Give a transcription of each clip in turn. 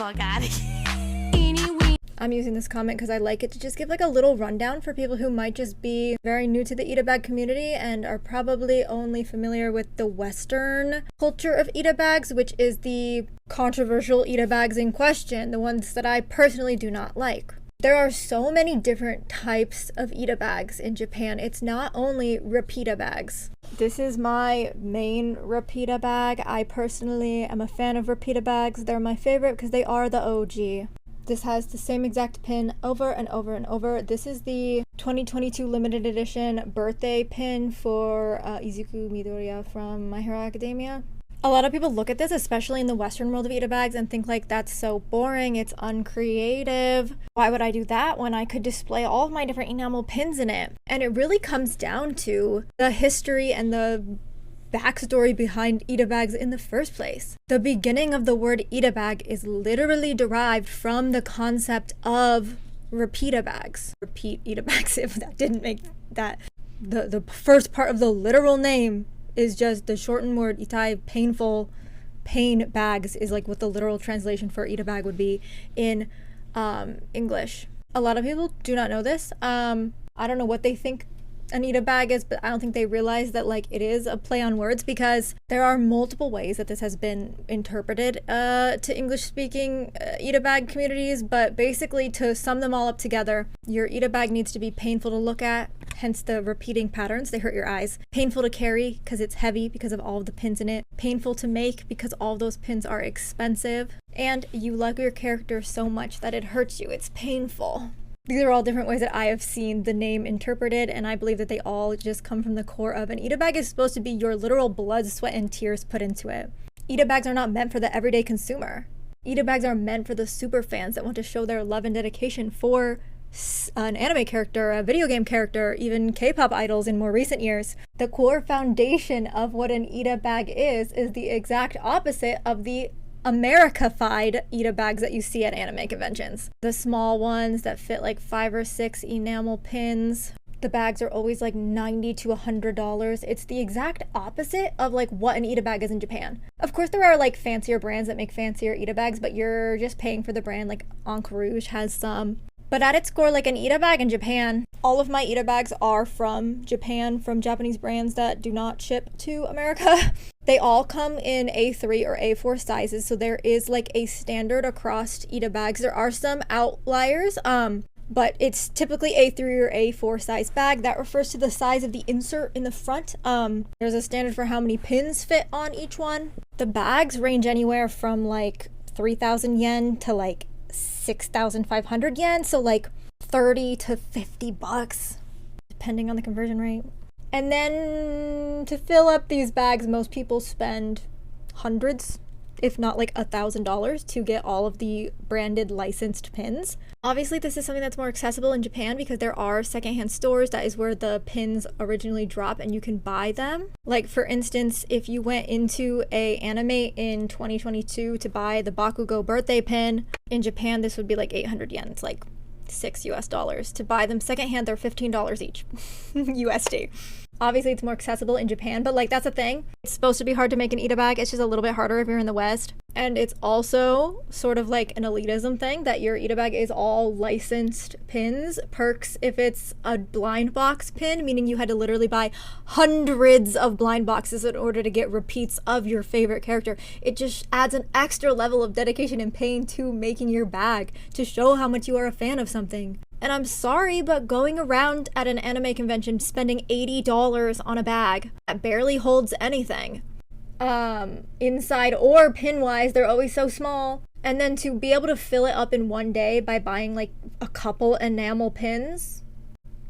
fuck out of here. Anyway. I'm using this comment because I like it to just give like a little rundown for people who might just be very new to the eat-a-bag community and are probably only familiar with the Western culture of eat-a-bags, which is the controversial eat-a-bags in question, the ones that I personally do not like. There are so many different types of eat-a-bags in Japan. It's not only repeat-a-bags. This is my main repeat-a-bag. I personally am a fan of repeat-a-bags. They're my favorite because they are the OG. This has the same exact pin over and over and over. This is the 2022 limited edition birthday pin for Izuku Midoriya from My Hero Academia. A lot of people look at this, especially in the Western world of eat-a-bags, and think like that's so boring, it's uncreative. Why would I do that when I could display all of my different enamel pins in it? And it really comes down to the history and the backstory behind eat-a-bags in the first place. The beginning of the word eat-a-bag is literally derived from the concept of repeat-a-bags. Repeat eat-a-bags, if that didn't make that. The first part of the literal name is just the shortened word itai, painful. Pain bags is like what the literal translation for eat-a-bag would be in English. A lot of people do not know this. I don't know what they think an eat-a-bag is, but I don't think they realize that like it is a play on words, because there are multiple ways that this has been interpreted to English-speaking eat-a-bag communities, but basically to sum them all up together, your eat-a-bag needs to be painful to look at, hence the repeating patterns, they hurt your eyes. Painful to carry because it's heavy because of all of the pins in it. Painful to make because all those pins are expensive. And you love your character so much that it hurts you, it's painful. These are all different ways that I have seen the name interpreted, and I believe that they all just come from the core of an eat-a-bag is supposed to be your literal blood, sweat, and tears put into it. Eat-a-bags are not meant for the everyday consumer. Eat-a-bags are meant for the super fans that want to show their love and dedication for an anime character, a video game character, even K-pop idols in more recent years. The core foundation of what an eat-a-bag is the exact opposite of the America-fied eat-a-bags that you see at anime conventions. The small ones that fit like 5 or 6 enamel pins. The bags are always like $90 to $100. It's the exact opposite of like what an eat-a-bag is in Japan. Of course there are like fancier brands that make fancier eat-a-bags, but you're just paying for the brand. Like Encre Rouge has some. But at its core, like an eat-a-bag in Japan, all of my eat-a-bags are from Japan, from Japanese brands that do not ship to America. They all come in A3 or A4 sizes, so there is like a standard across eat-a-bags. There are some outliers, but it's typically A3 or A4 size bag. That refers to the size of the insert in the front. There's a standard for how many pins fit on each one. The bags range anywhere from like 3,000 yen to like 6,500 yen, so like 30 to 50 bucks, depending on the conversion rate. And then to fill up these bags, most people spend hundreds, if not like $1,000 to get all of the branded licensed pins. Obviously, this is something that's more accessible in Japan because there are secondhand stores. That is where the pins originally drop and you can buy them. Like for instance, if you went into a anime in 2022 to buy the Bakugo birthday pin, in Japan this would be like 800 yen. It's like $6 US. To buy them secondhand, they're $15 each USD. Obviously, it's more accessible in Japan, but like that's a thing. It's supposed to be hard to make an eat-a-bag. It's just a little bit harder if you're in the West. And it's also sort of like an elitism thing that your eat-a-bag is all licensed pins. Perks if it's a blind box pin, meaning you had to literally buy hundreds of blind boxes in order to get repeats of your favorite character. It just adds an extra level of dedication and pain to making your bag to show how much you are a fan of something. And I'm sorry, but going around at an anime convention spending $80 on a bag that barely holds anything, inside or pin-wise, they're always so small. And then to be able to fill it up in one day by buying like a couple enamel pins,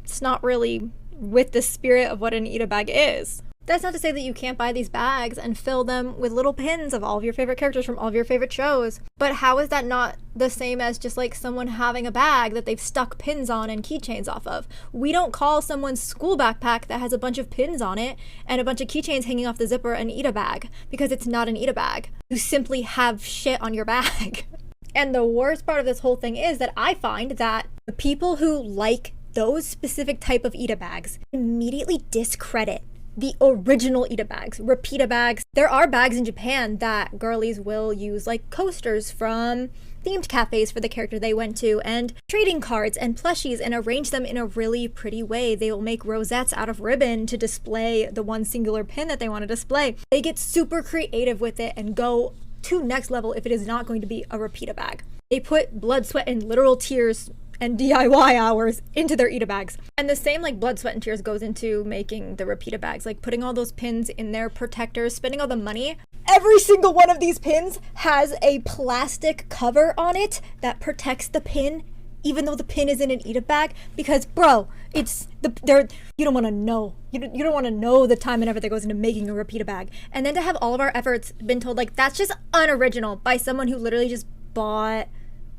it's not really with the spirit of what an eat-a-bag is. That's not to say that you can't buy these bags and fill them with little pins of all of your favorite characters from all of your favorite shows. But how is that not the same as just like someone having a bag that they've stuck pins on and keychains off of? We don't call someone's school backpack that has a bunch of pins on it and a bunch of keychains hanging off the zipper an eat-a-bag, because it's not an eat-a-bag. You simply have shit on your bag. And the worst part of this whole thing is that I find that the people who like those specific type of eat-a-bags immediately discredit the original Ita bags, repeat bags. There are bags in Japan that girlies will use like coasters from themed cafes for the character they went to, and trading cards and plushies, and arrange them in a really pretty way. They will make rosettes out of ribbon to display the one singular pin that they want to display. They get super creative with it and go to next level if it is not going to be a repeat bag. They put blood, sweat, and literal tears and DIY hours into their Ita bags. And the same like blood, sweat, and tears goes into making the repeat bags, like putting all those pins in their protectors, spending all the money. Every single one of these pins has a plastic cover on it that protects the pin, even though the pin is in an Ita bag, because bro, it's you don't want to know. You don't want to know the time and effort that goes into making a repeat bag. And then to have all of our efforts been told like that's just unoriginal by someone who literally just bought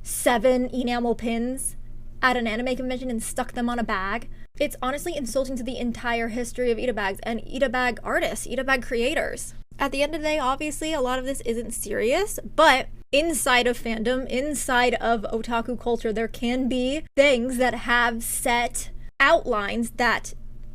7 enamel pins at an anime convention and stuck them on a bag. It's honestly insulting to the entire history of Ita bags and Ita bag artists, Ita bag creators. At the end of the day, obviously, a lot of this isn't serious, but inside of fandom, inside of otaku culture, there can be things that have set outlines that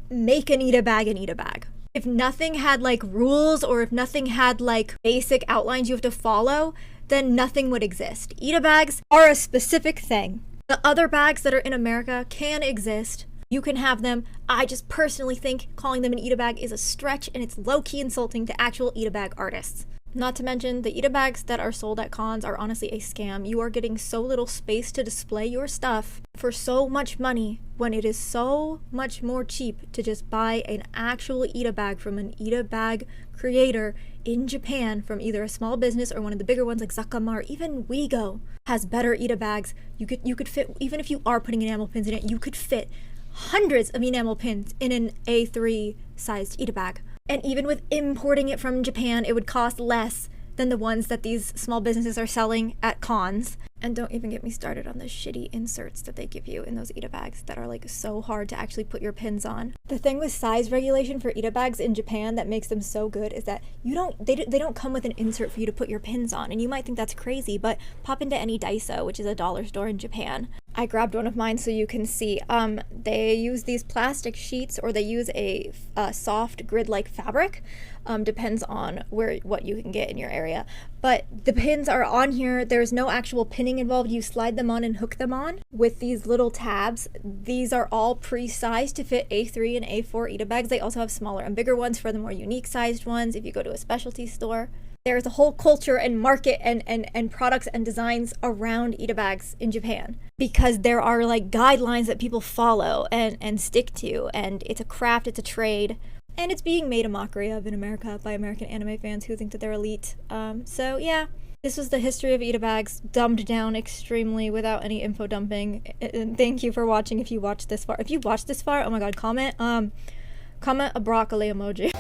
make an Ita bag an Ita bag. If nothing had like rules, or if nothing had like basic outlines you have to follow, then nothing would exist. Ita bags are a specific thing. The other bags that are in America can exist. You can have them. I just personally think calling them an Ita bag is a stretch, and it's low-key insulting to actual Ita bag artists. Not to mention, the Ita bags that are sold at cons are honestly a scam. You are getting so little space to display your stuff for so much money, when it is so much more cheap to just buy an actual Ita bag from an Ita bag creator in Japan, from either a small business or one of the bigger ones like Zakama, or even Wego has better Ita bags. You could fit, even if you are putting enamel pins in it, you could fit hundreds of enamel pins in an A3 sized Ita bag. And even with importing it from Japan, it would cost less than the ones that these small businesses are selling at cons. And don't even get me started on the shitty inserts that they give you in those Ita bags that are like so hard to actually put your pins on. The thing with size regulation for Ita bags in Japan that makes them so good is that they don't come with an insert for you to put your pins on. And you might think that's crazy, but pop into any Daiso, which is a dollar store in Japan. I grabbed one of mine so you can see. They use these plastic sheets, or they use a soft grid-like fabric. Depends on what you can get in your area. But the pins are on here. There's no actual pinning involved. You slide them on and hook them on with these little tabs. These are all pre-sized to fit A3 and A4 Ita bags. They also have smaller and bigger ones for the more unique sized ones if you go to a specialty store. There's a whole culture and market and products and designs around Ita bags in Japan, because there are like guidelines that people follow and stick to, and it's a craft, it's a trade, and it's being made a mockery of in America by American anime fans who think that they're elite. So yeah, this was the history of Ita bags, dumbed down extremely without any info dumping. And thank you for watching. If you watched this far, oh my god, comment a broccoli emoji.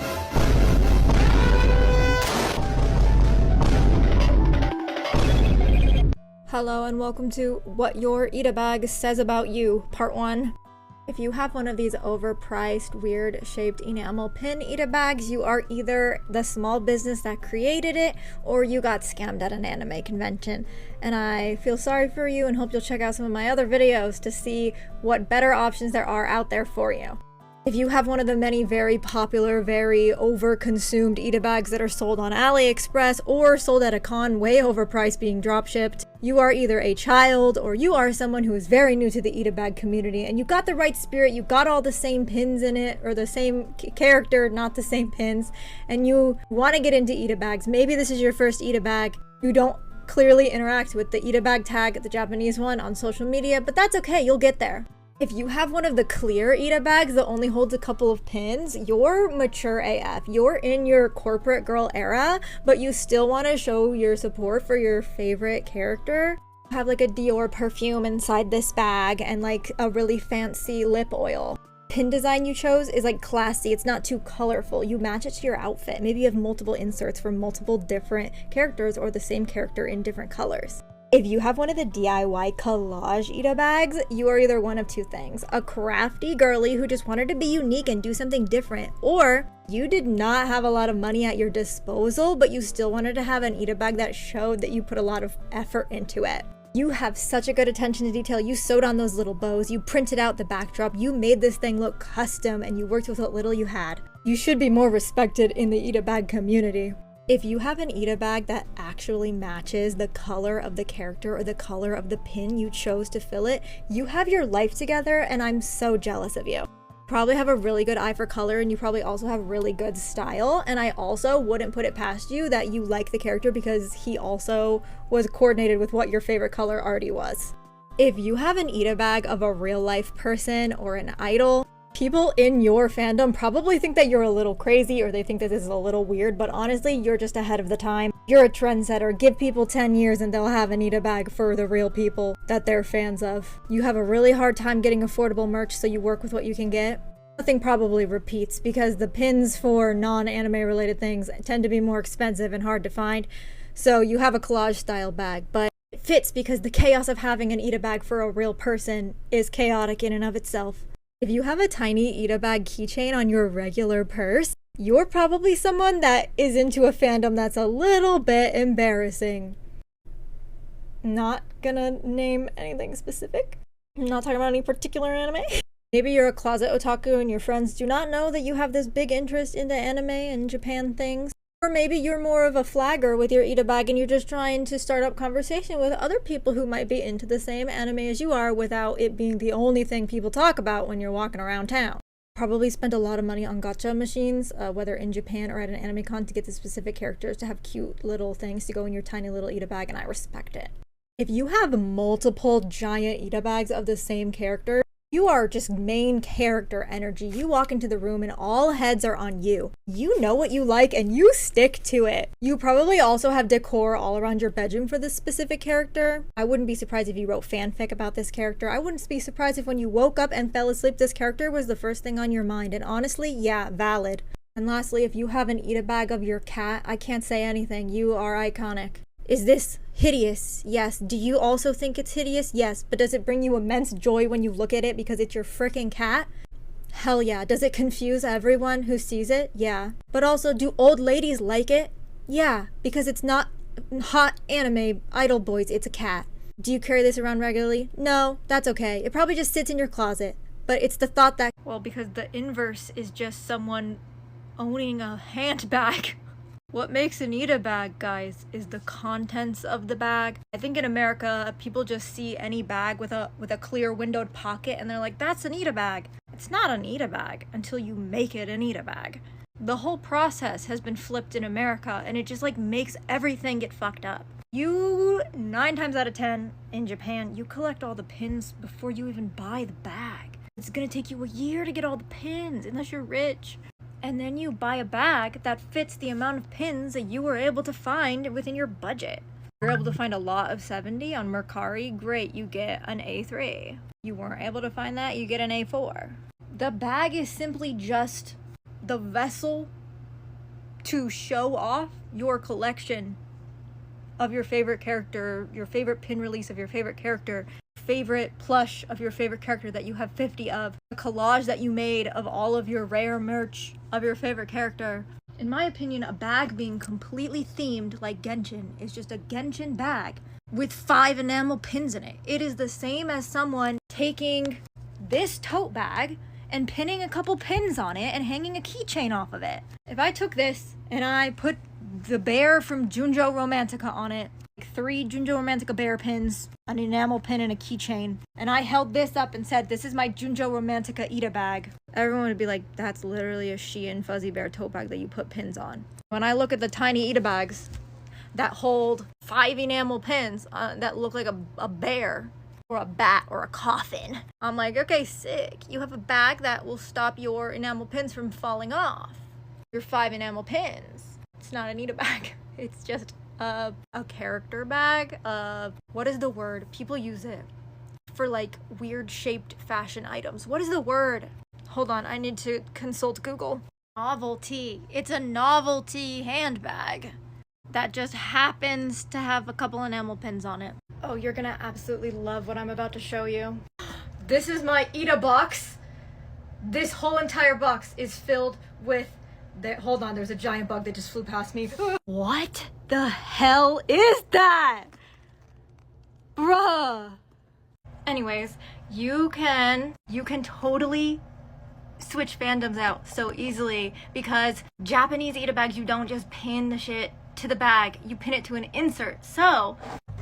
Hello and welcome to What Your Ita Bag Says About You, Part 1. If you have one of these overpriced, weird-shaped enamel pin Ita bags, you are either the small business that created it, or you got scammed at an anime convention. And I feel sorry for you and hope you'll check out some of my other videos to see what better options there are out there for you. If you have one of the many very popular, very over-consumed Ita bags that are sold on AliExpress or sold at a con way overpriced being dropshipped, you are either a child or you are someone who is very new to the Ita bag community, and you got the right spirit, you got all the same pins in it, or the same character, not the same pins, and you want to get into Ita bags. Maybe this is your first Ita bag. You don't clearly interact with the Ita bag tag, the Japanese one, on social media, but that's okay, you'll get there. If you have one of the clear Ita bags that only holds a couple of pins, you're mature AF. You're in your corporate girl era, but you still want to show your support for your favorite character. You have like a Dior perfume inside this bag and like a really fancy lip oil. Pin design you chose is like classy, it's not too colorful. You match it to your outfit. Maybe you have multiple inserts for multiple different characters or the same character in different colors. If you have one of the DIY collage Ita bags, you are either one of two things: a crafty girly who just wanted to be unique and do something different, or you did not have a lot of money at your disposal, but you still wanted to have an Ita bag that showed that you put a lot of effort into it. You have such a good attention to detail. You sewed on those little bows, you printed out the backdrop, you made this thing look custom, and you worked with what little you had. You should be more respected in the eat-a-bag community. If you have an eat-a-bag that actually matches the color of the character or the color of the pin you chose to fill it, you have your life together, and I'm so jealous of you. Probably have a really good eye for color, and you probably also have really good style, and I also wouldn't put it past you that you like the character because he also was coordinated with what your favorite color already was. If you have an eat-a-bag of a real life person or an idol, people in your fandom probably think that you're a little crazy or they think that this is a little weird, but honestly, you're just ahead of the time. You're a trendsetter. Give people 10 years and they'll have an eat-a-bag for the real people that they're fans of. You have a really hard time getting affordable merch, so you work with what you can get. Nothing probably repeats because the pins for non-anime related things tend to be more expensive and hard to find, so you have a collage style bag, but it fits because the chaos of having an eat-a-bag for a real person is chaotic in and of itself. If you have a tiny eat-a-bag keychain on your regular purse, you're probably someone that is into a fandom that's a little bit embarrassing. Not gonna name anything specific. I'm not talking about any particular anime. Maybe you're a closet otaku and your friends do not know that you have this big interest into anime and Japan things. Or maybe you're more of a flagger with your eat-a-bag and you're just trying to start up conversation with other people who might be into the same anime as you are without it being the only thing people talk about when you're walking around town. Probably spent a lot of money on gacha machines, whether in Japan or at an anime con, to get the specific characters to have cute little things to go in your tiny little eat-a-bag, and I respect it. If you have multiple giant eat-a-bags of the same character, you are just main character energy. You walk into the room and all heads are on you. You know what you like and you stick to it. You probably also have decor all around your bedroom for this specific character. I wouldn't be surprised if you wrote fanfic about this character. I wouldn't be surprised if when you woke up and fell asleep, this character was the first thing on your mind. And honestly, yeah, valid. And lastly, if you have an eat-a-bag of your cat, I can't say anything. You are iconic. Is this hideous? Yes. Do you also think it's hideous? Yes. But does it bring you immense joy when you look at it because it's your freaking cat? Hell yeah. Does it confuse everyone who sees it? Yeah. But also, do old ladies like it? Yeah. Because it's not hot anime idol boys, it's a cat. Do you carry this around regularly? No. That's okay. It probably just sits in your closet. But it's the thought that, well, because the inverse is just someone owning a handbag. What makes an eat-a-bag, guys, is the contents of the bag. I think in America, people just see any bag with a clear windowed pocket and they're like, that's an eat-a-bag. It's not an eat-a-bag until you make it an eat-a-bag. The whole process has been flipped in America and it just like makes everything get fucked up. You, 9 times out of 10, in Japan, you collect all the pins before you even buy the bag. It's gonna take you a year to get all the pins, unless you're rich. And then you buy a bag that fits the amount of pins that you were able to find within your budget. You're able to find a lot of 70 on Mercari, great, you get an A3. You weren't able to find that, you get an A4. The bag is simply just the vessel to show off your collection of your favorite character, your favorite pin release of your favorite character, favorite plush of your favorite character that you have 50 of, a collage that you made of all of your rare merch of your favorite character. In my opinion, a bag being completely themed like Genshin is just a Genshin bag with 5 enamel pins in it. It is the same as someone taking this tote bag and pinning a couple pins on it and hanging a keychain off of it. If I took this and I put the bear from Junjo Romantica on it, like 3 Junjo Romantica bear pins, an enamel pin, and a keychain, and I held this up and said, this is my Junjo Romantica eat-a-bag, everyone would be like, that's literally a Shein Fuzzy Bear tote bag that you put pins on. When I look at the tiny eat-a-bags that hold 5 enamel pins that look like a bear or a bat or a coffin, I'm like, okay, sick. You have a bag that will stop your enamel pins from falling off. Your 5 enamel pins. It's not an eat-a-bag. It's just a character bag. What is the word? People use it for like weird shaped fashion items. What is the word? Hold on, I need to consult Google. Novelty. It's a novelty handbag that just happens to have a couple enamel pins on it. Oh, you're gonna absolutely love what I'm about to show you. This is my eat-a-box. This whole entire box is filled with hold on, there's a giant bug that just flew past me. What the hell is that? Bruh. Anyways, you can totally switch fandoms out so easily because Japanese Ita bags, you don't just pin the shit to the bag, you pin it to an insert. So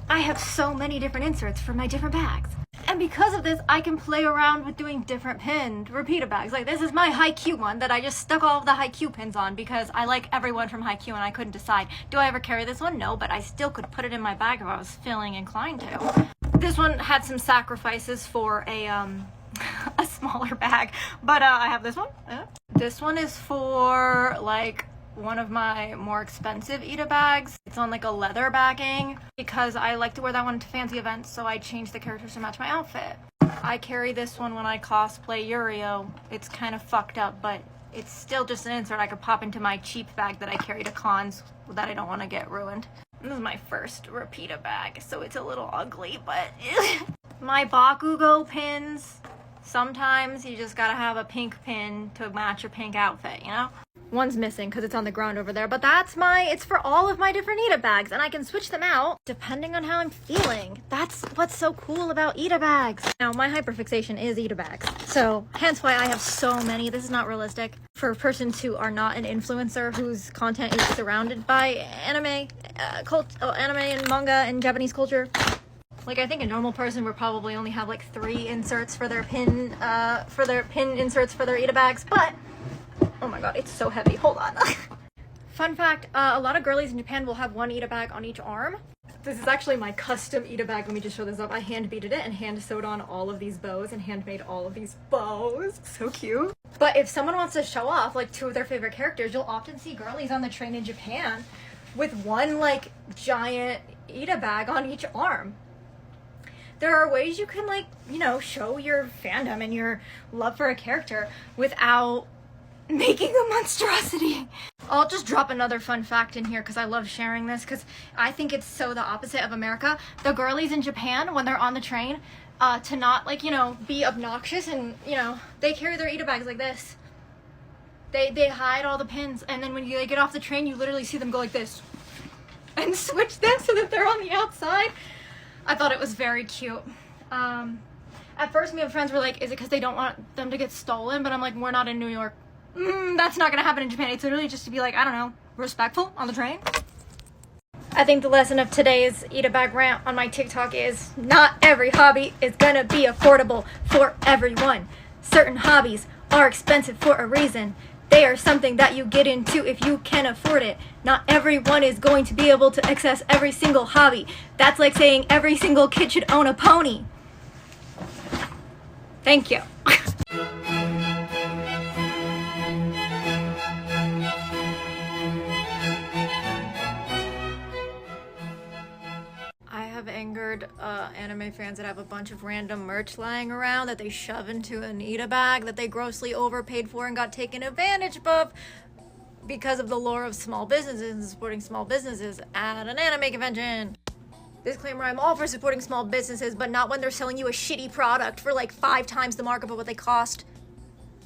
I have so many different inserts for my different bags. And because of this, I can play around with doing different pinned repeater bags. Like this is my Haikyuu one that I just stuck all of the Haikyuu pins on because I like everyone from Haikyuu and I couldn't decide. Do I ever carry this one? No, but I still could put it in my bag if I was feeling inclined to. This one had some sacrifices for a a smaller bag, but I have this one. This one is for like one of my more expensive Ita bags. It's on like a leather bagging because I like to wear that one to fancy events, so I changed the characters to match my outfit. I carry this one when I cosplay Yurio. It's kind of fucked up, but it's still just an insert I could pop into my cheap bag that I carry to cons that I don't want to get ruined. This is my first repeater bag, so it's a little ugly, but my Bakugo pins. Sometimes you just gotta have a pink pin to match your pink outfit, you know? One's missing because it's on the ground over there, but it's for all of my different Ita bags, and I can switch them out depending on how I'm feeling. That's what's so cool about Ita bags. Now, my hyperfixation is Ita bags, so hence why I have so many. This is not realistic for persons who are not an influencer whose content is surrounded by anime, anime and manga and Japanese culture. Like, I think a normal person would probably only have like 3 inserts for their pin inserts for their Ita bags, but oh my god, it's so heavy. Hold on. Fun fact, a lot of girlies in Japan will have one Ita bag on each arm. This is actually my custom Ita bag. Let me just show this up. I hand beaded it and hand sewed on all of these bows and handmade all of these bows. So cute. But if someone wants to show off like 2 of their favorite characters, you'll often see girlies on the train in Japan with one like giant Ita bag on each arm. There are ways you can, like, you know, show your fandom and your love for a character without making a monstrosity. I'll just drop another fun fact in here because I love sharing this because I think it's so the opposite of America. The girlies in Japan, when they're on the train, to not, like, you know, be obnoxious and, you know, they carry their Ita bags like this. They hide all the pins, and then when they get off the train, you literally see them go like this and switch them so that they're on the outside. I thought it was very cute. At first, me and friends were like, is it because they don't want them to get stolen? But I'm like, we're not in New York. That's not going to happen in Japan. It's literally just to be like, I don't know, respectful on the train. I think the lesson of today's Ita bag rant on my TikTok is not every hobby is going to be affordable for everyone. Certain hobbies are expensive for a reason. They are something that you get into if you can afford it. Not everyone is going to be able to access every single hobby. That's like saying every single kid should own a pony. Thank you. I have angered anime fans that have a bunch of random merch lying around that they shove into an Ita bag that they grossly overpaid for and got taken advantage of because of the lure of small businesses and supporting small businesses at an anime convention. Disclaimer, I'm all for supporting small businesses, but not when they're selling you a shitty product for like 5 times the markup of what they cost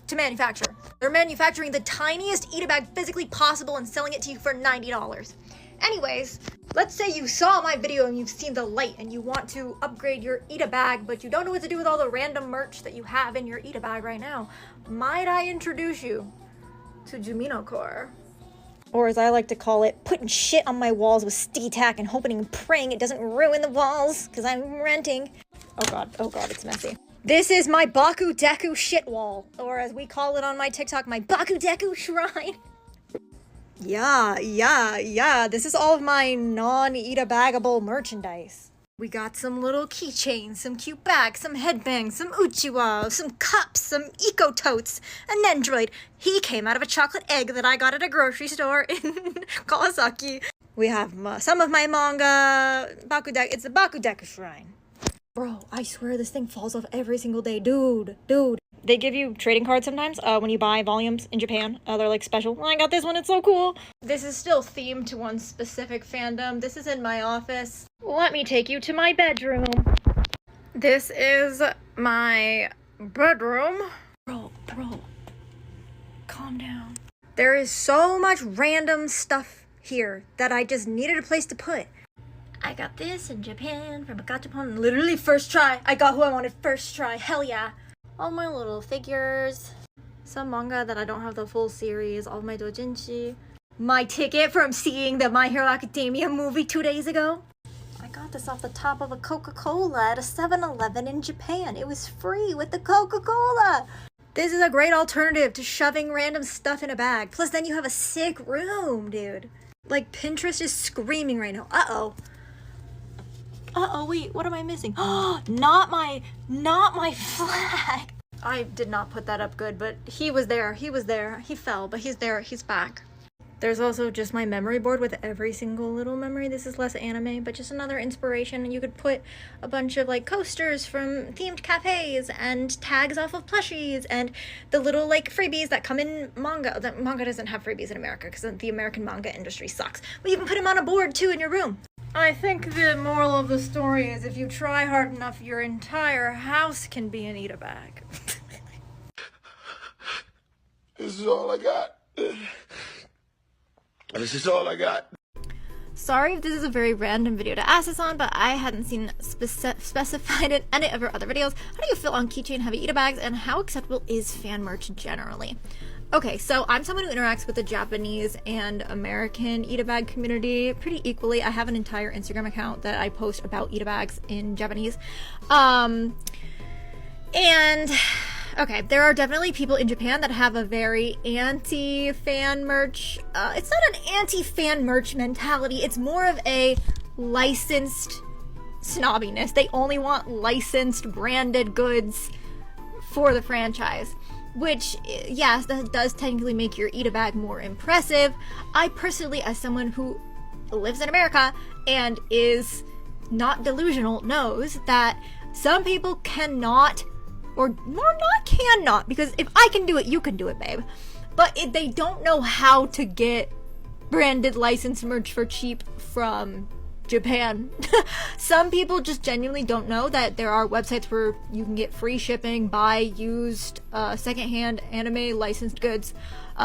to manufacture. They're manufacturing the tiniest Ita bag physically possible and selling it to you for $90. Anyways, let's say you saw my video and you've seen the light and you want to upgrade your Ita bag, but you don't know what to do with all the random merch that you have in your Ita bag right now. Might I introduce you to Jumino Core? Or as I like to call it, putting shit on my walls with sticky tack and hoping and praying it doesn't ruin the walls, because I'm renting. Oh god, it's messy. This is my Baku Deku shit wall, or as we call it on my TikTok, my Baku Deku shrine. Yeah, this is all of my non-Ita bagable merchandise. We got some little keychains, some cute bags, some headbangs, some uchiwa, some cups, some eco totes, an android. He came out of a chocolate egg that I got at a grocery store in Kawasaki. We have some of my manga, Bakudeku. It's a Bakudeku shrine. Bro, I swear this thing falls off every single day. Dude. They give you trading cards sometimes when you buy volumes in Japan. They're like special. Oh, I got this one, it's so cool. This is still themed to one specific fandom. This is in my office. Let me take you to my bedroom. This is my bedroom. Bro, calm down. There is so much random stuff here that I just needed a place to put. I got this in Japan from a gachapon. Literally first try. I got who I wanted first try. Hell yeah. All my little figures. Some manga that I don't have the full series. All my doujinshi. My ticket from seeing the My Hero Academia movie 2 days ago. I got this off the top of a Coca-Cola at a 7-Eleven in Japan. It was free with the Coca-Cola. This is a great alternative to shoving random stuff in a bag. Plus then you have a sick room, dude. Like Pinterest is screaming right now. Uh-oh. Uh-oh, wait, what am I missing? Oh, not my flag. I did not put that up good, but he was there. He fell, but he's there. He's back. There's also just my memory board with every single little memory. This is less anime, but just another inspiration. You could put a bunch of like coasters from themed cafes and tags off of plushies and the little like freebies that come in manga. The manga doesn't have freebies in America because the American manga industry sucks. But you can put them on a board too in your room. I think the moral of the story is if you try hard enough, your entire house can be an eat a bag. This is all I got. This is all I got. Sorry if this is a very random video to ask this on, but I hadn't seen specified in any of your other videos. How do you feel on keychain heavy eat a bags, and how acceptable is fan merch generally? Okay, so I'm someone who interacts with the Japanese and American eat-a-bag community pretty equally. I have an entire Instagram account that I post about eat-a-bags in Japanese. And okay, there are definitely people in Japan that have a very anti-fan merch. It's not an anti-fan merch mentality. It's more of a licensed snobbiness. They only want licensed branded goods for the franchise. Which, yes, that does technically make your eat-a-bag more impressive. I personally, as someone who lives in America and is not delusional, knows that some people cannot, or more not cannot, because if I can do it, you can do it, babe. But if they don't know how to get branded licensed merch for cheap from Japan. Some people just genuinely don't know that there are websites where you can get free shipping, buy used secondhand anime licensed goods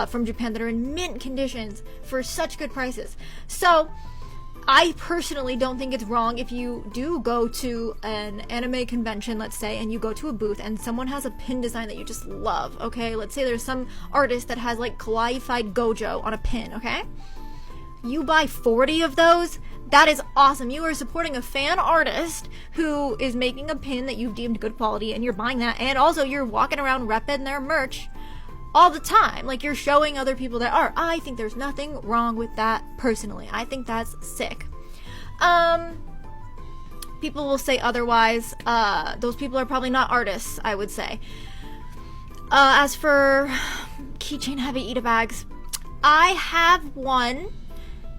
from Japan that are in mint conditions for such good prices. So I personally don't think it's wrong if you do go to an anime convention, let's say, and you go to a booth and someone has a pin design that you just love, okay? Let's say there's some artist that has like kawaii-fied Gojo on a pin, okay? You buy 40 of those, that is awesome. You are supporting a fan artist who is making a pin that you've deemed good quality, and you're buying that, and also you're walking around repping their merch all the time. Like, you're showing other people that are. I think there's nothing wrong with that personally. I think that's sick. People will say otherwise. Those people are probably not artists, I would say. As for keychain heavy eat-a bags, I have one.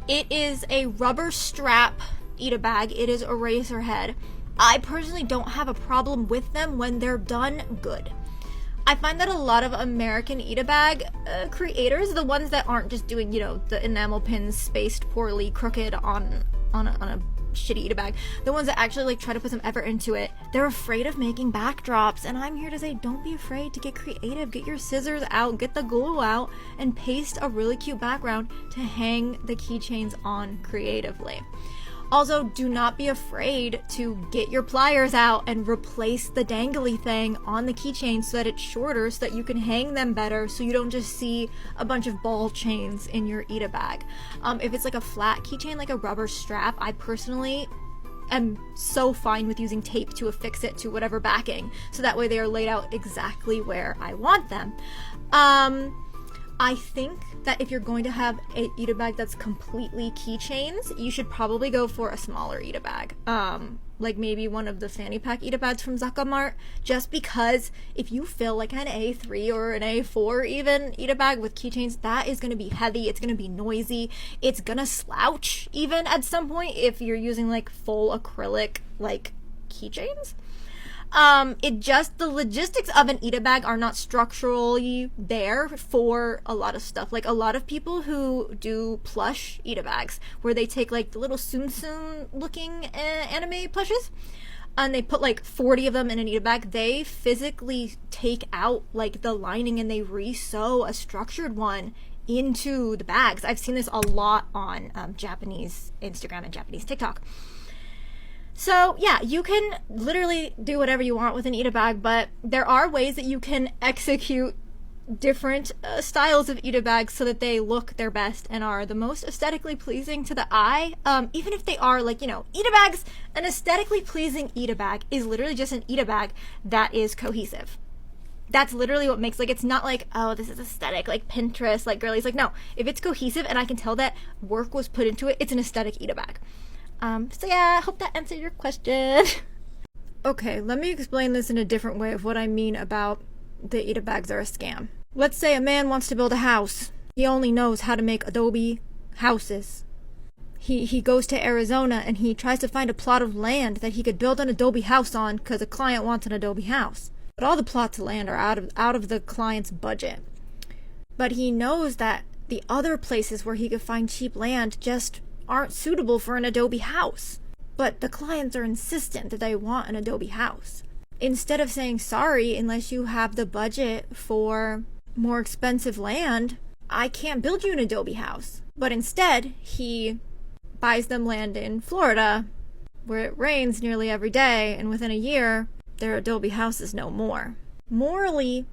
It is a rubber strap eat-a-bag. It is a razor head. I personally don't have a problem with them when they're done good. I find that a lot of American eat-a-bag creators, the ones that aren't just doing, you know, the enamel pins spaced poorly, crooked on a shitty eat-a-bag, the ones that actually like try to put some effort into it, they're afraid of making backdrops. And I'm here to say, don't be afraid to get creative. Get your scissors out, get the glue out, and paste a really cute background to hang the keychains on creatively. Also, do not be afraid to get your pliers out and replace the dangly thing on the keychain so that it's shorter, so that you can hang them better, so you don't just see a bunch of ball chains in your eat-a-bag. If it's like a flat keychain, like a rubber strap, I personally am so fine with using tape to affix it to whatever backing, so that way they are laid out exactly where I want them. I think that if you're going to have a eat-a-bag that's completely keychains, you should probably go for a smaller eat-a-bag. Like maybe one of the fanny pack eat-a-bags from Zakamart, just because if you fill like an A3 or an A4 even eat-a-bag with keychains, that is going to be heavy, it's going to be noisy, it's going to slouch even at some point if you're using like full acrylic like keychains. The logistics of an eat-a-bag are not structurally there for a lot of stuff. Like a lot of people who do plush eat-a-bags, where they take like the little Tsum looking anime plushes, and they put like 40 of them in an eat-a-bag, they physically take out like the lining and they re-sew a structured one into the bags. I've seen this a lot on Japanese Instagram and Japanese TikTok. So yeah, you can literally do whatever you want with an Ita bag, but there are ways that you can execute different styles of Ita bags so that they look their best and are the most aesthetically pleasing to the eye. Even if they are like, Ita bags, an aesthetically pleasing Ita bag is literally just an Ita bag that is cohesive. That's literally what makes, like, it's not like, oh, this is aesthetic, like Pinterest, like girlies. Like, no, if it's cohesive and I can tell that work was put into it, it's an aesthetic Ita bag. So yeah, I hope that answered your question. Okay, let me explain this in a different way of what I mean about the Ita bags are a scam. Let's say a man wants to build a house. He only knows how to make adobe houses. He goes to Arizona and he tries to find a plot of land that he could build an adobe house on because a client wants an adobe house. But all the plots of land are out of the client's budget. But he knows that the other places where he could find cheap land just aren't suitable for an adobe house. But the clients are insistent that they want an adobe house. Instead of saying, sorry, unless you have the budget for more expensive land, I can't build you an adobe house. But instead, he buys them land in Florida, where it rains nearly every day, and within a year, their adobe house is no more. Morally,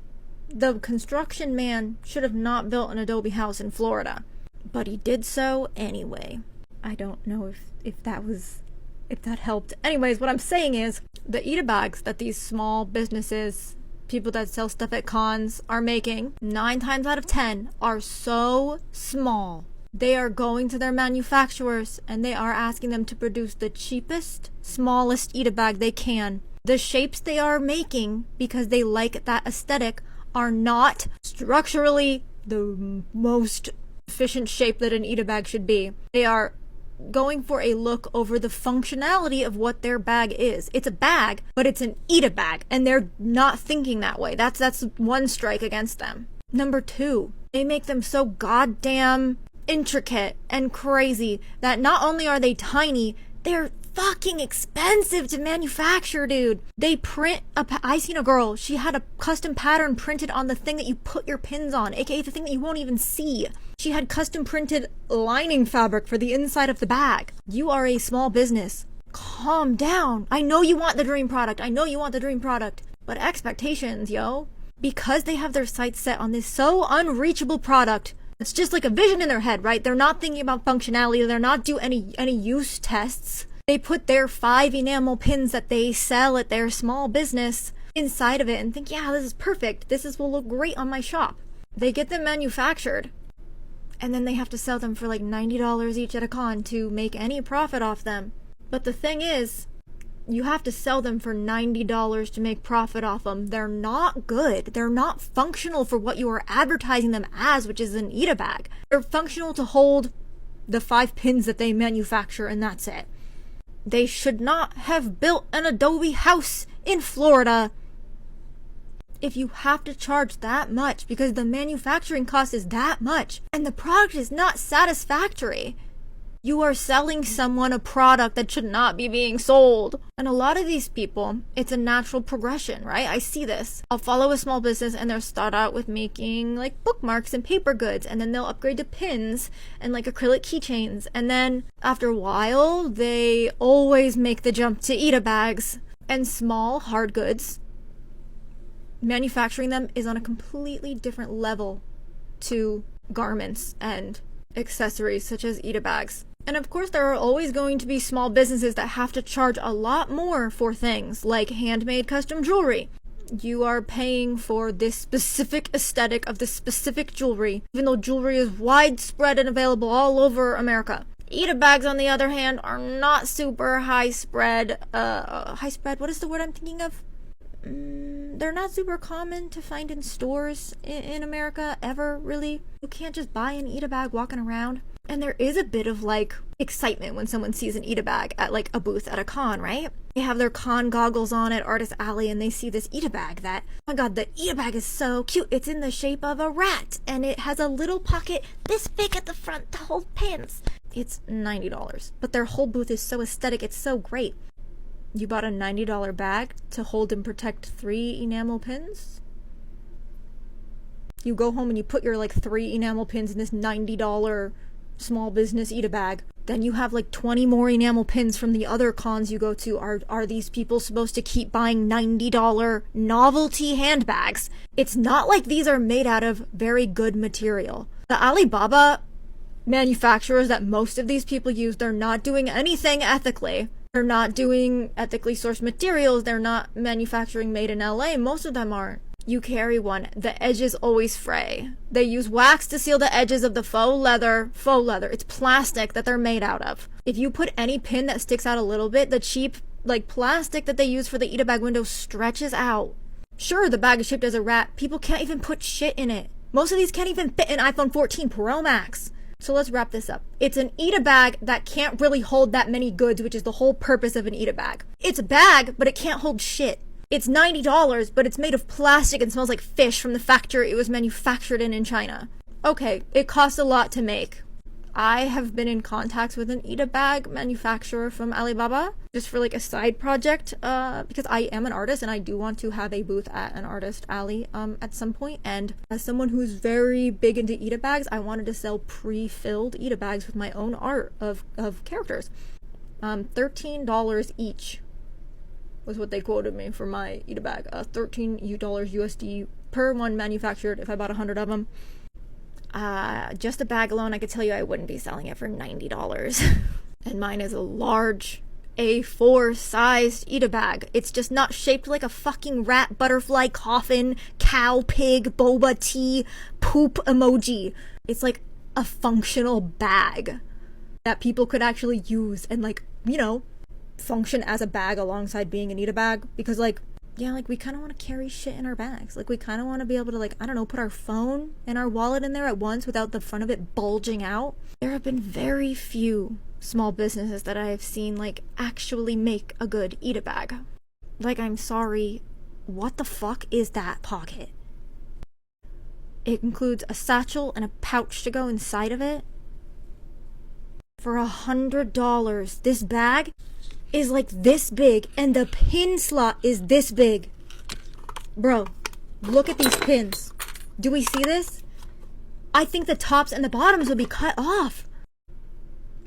the construction man should have not built an adobe house in Florida, but he did so anyway. I don't know if that helped. Anyways, what I'm saying is, the Ita bags that these small businesses, people that sell stuff at cons, are making, 9 times out of 10, are so small. They are going to their manufacturers and they are asking them to produce the cheapest, smallest Ita bag they can. The shapes they are making, because they like that aesthetic, are not structurally the most efficient shape that an Ita bag should be. They are going for a look over the functionality of what their bag is. It's a bag, but it's an Ita bag, and they're not thinking that way. That's one strike against them. Number 2, they make them so goddamn intricate and crazy that not only are they tiny, they're fucking expensive to manufacture, dude. They print I seen a girl, she had a custom pattern printed on the thing that you put your pins on, aka the thing that you won't even see. She had custom printed lining fabric for the inside of the bag. You are a small business. Calm down. I know you want the dream product. But expectations, yo. Because they have their sights set on this so unreachable product, it's just like a vision in their head, right? They're not thinking about functionality. They're not doing any use tests. They put their 5 enamel pins that they sell at their small business inside of it and think, yeah, this is perfect. Will look great on my shop. They get them manufactured, and then they have to sell them for like $90 each at a con to make any profit off them. But the thing is, you have to sell them for $90 to make profit off them. They're not good. They're not functional for what you are advertising them as, which is an Ita bag. They're functional to hold the 5 pins that they manufacture, and that's it. They should not have built an adobe house in Florida. If you have to charge that much because the manufacturing cost is that much and the product is not satisfactory, you are selling someone a product that should not be being sold. And a lot of these people, it's a natural progression, right? I see this. I'll follow a small business and they'll start out with making like bookmarks and paper goods, and then they'll upgrade to pins and like acrylic keychains. And then after a while, they always make the jump to Ita bags and small hard goods. Manufacturing them is on a completely different level to garments and accessories such as Ita bags. And of course, there are always going to be small businesses that have to charge a lot more for things like handmade custom jewelry. You are paying for this specific aesthetic of this specific jewelry, even though jewelry is widespread and available all over America. Ita bags, on the other hand, are not super high spread. What is the word I'm thinking of? They're not super common to find in stores in America, ever, really. You can't just buy an Ita bag walking around. And there is a bit of like excitement when someone sees an Ita bag at like a booth at a con, right? They have their con goggles on at Artist Alley and they see this Ita bag that, oh my god, the Ita bag is so cute. It's in the shape of a rat and it has a little pocket this big at the front to hold pins. It's $90, but their whole booth is so aesthetic, it's so great. You bought a $90 bag to hold and protect 3 enamel pins? You go home and you put your like 3 enamel pins in this $90 small business eat a bag. Then you have like 20 more enamel pins from the other cons you go to. Are these people supposed to keep buying $90 novelty handbags? It's not like these are made out of very good material. The Alibaba manufacturers that most of these people use, they're not doing anything ethically. They're not doing ethically sourced materials. They're not manufacturing made in LA. Most of them aren't. You carry one, the edges always fray. They use wax to seal the edges of the faux leather. It's plastic that they're made out of. If you put any pin that sticks out a little bit, the cheap like plastic that they use for the eat a bag window stretches out. Sure, the bag is shipped as a wrap. People can't even put shit in it. Most of these can't even fit an iPhone 14 Pro Max. So let's wrap this up. It's an eat a bag that can't really hold that many goods, which is the whole purpose of an eat a bag. It's a bag, but it can't hold shit. It's $90, but it's made of plastic and smells like fish from the factory it was manufactured in China. Okay, it costs a lot to make. I have been in contact with an eat a bag manufacturer from Alibaba just for like a side project because I am an artist and I do want to have a booth at an artist alley at some point. And as someone who's very big into eat a bags, I wanted to sell pre-filled eat a bags with my own art of characters. $13 each was what they quoted me for my eat a bag. $13 USD per one manufactured if I bought 100 of them. Just a bag alone, I could tell you I wouldn't be selling it for $90. And mine is a large A4 sized eat a bag. It's just not shaped like a fucking rat, butterfly, coffin, cow, pig, boba tea, poop emoji. It's like a functional bag that people could actually use and like, you know, function as a bag alongside being an eat a bag. Because like, yeah, like we kind of want to carry shit in our bags. Like we kind of want to be able to like, I don't know, put our phone and our wallet in there at once without the front of it bulging out. There have been very few small businesses that I have seen like actually make a good eat a bag. Like, I'm sorry, what the fuck is that pocket? It includes a satchel and a pouch to go inside of it. For $100, this bag is like this big and the pin slot is this big. Bro, look at these pins. Do we see this? I think the tops and the bottoms will be cut off.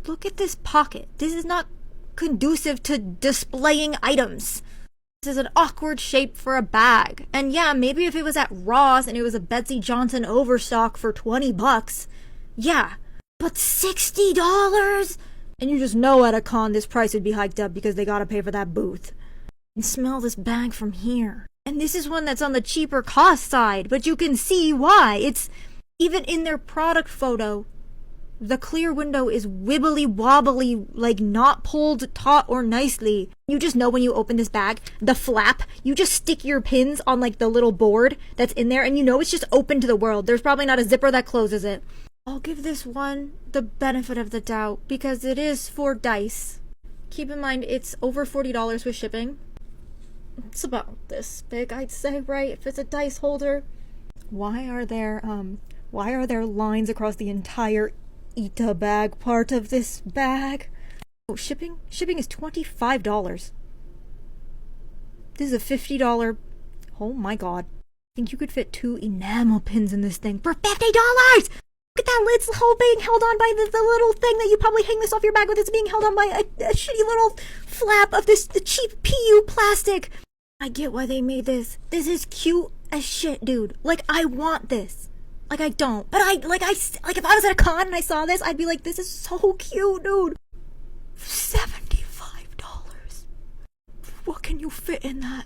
Look at this pocket. This is not conducive to displaying items. This is an awkward shape for a bag. And yeah, maybe if it was at Ross and it was a Betsy Johnson overstock for $20, yeah. But $60? And you just know at a con this price would be hiked up because they gotta pay for that booth. And smell this bag from here. And this is one that's on the cheaper cost side, but you can see why. It's even in their product photo, the clear window is wibbly wobbly, like not pulled taut or nicely. You just know when you open this bag, the flap, you just stick your pins on like the little board that's in there and you know it's just open to the world. There's probably not a zipper that closes it. I'll give this one the benefit of the doubt because it is for dice. Keep in mind it's over $40 with shipping. It's about this big, I'd say, right? If it's a dice holder. Why are there lines across the entire Ita bag part of this bag? Oh, shipping is $25. This is a $50. Oh my god. I think you could fit 2 enamel pins in this thing for $50. Look at that lid's whole being held on by the little thing that you probably hang this off your bag with. It's being held on by a shitty little flap of the cheap PU plastic. I get why they made this. This is cute as shit, dude. Like, I want this. Like, I don't. But if I was at a con and I saw this, I'd be like, this is so cute, dude. $75. What can you fit in that?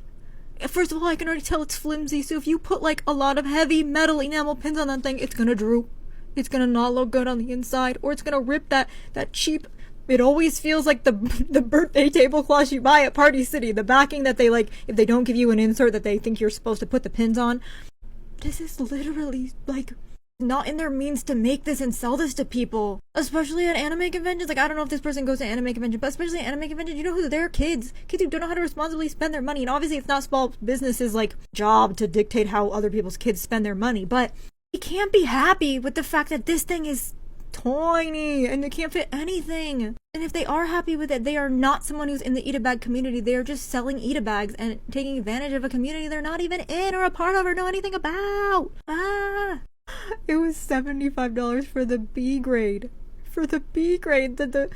First of all, I can already tell it's flimsy, so if you put, like, a lot of heavy metal enamel pins on that thing, it's gonna droop. It's gonna not look good on the inside, or it's gonna rip that cheap. It always feels like the birthday tablecloth you buy at Party City. The backing that they like, if they don't give you an insert that they think you're supposed to put the pins on. This is literally like not in their means to make this and sell this to people, especially at anime conventions. Like, I don't know if this person goes to anime convention, but especially at anime conventions, you know who they're kids who don't know how to responsibly spend their money. And obviously, it's not small businesses like job to dictate how other people's kids spend their money, but you can't be happy with the fact that this thing is tiny and they can't fit anything. And if they are happy with it, they are not someone who's in the eat-a-bag community. They are just selling eat-a-bags and taking advantage of a community they're not even in or a part of or know anything about. It was $75 for the B grade. for the B grade, the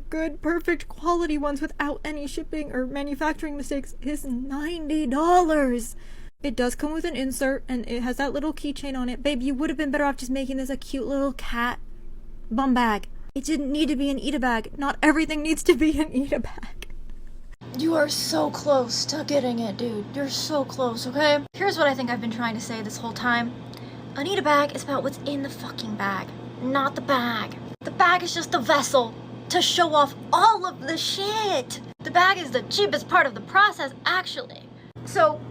good, perfect quality ones without any shipping or manufacturing mistakes is $90. It does come with an insert, and it has that little keychain on it. Babe, you would have been better off just making this a cute little cat bum bag. It didn't need to be an eat a bag. Not everything needs to be an eat a bag. You are so close to getting it, dude. You're so close, okay? Here's what I think I've been trying to say this whole time. An eat a bag is about what's in the fucking bag, not the bag. The bag is just the vessel to show off all of the shit. The bag is the cheapest part of the process, actually. So,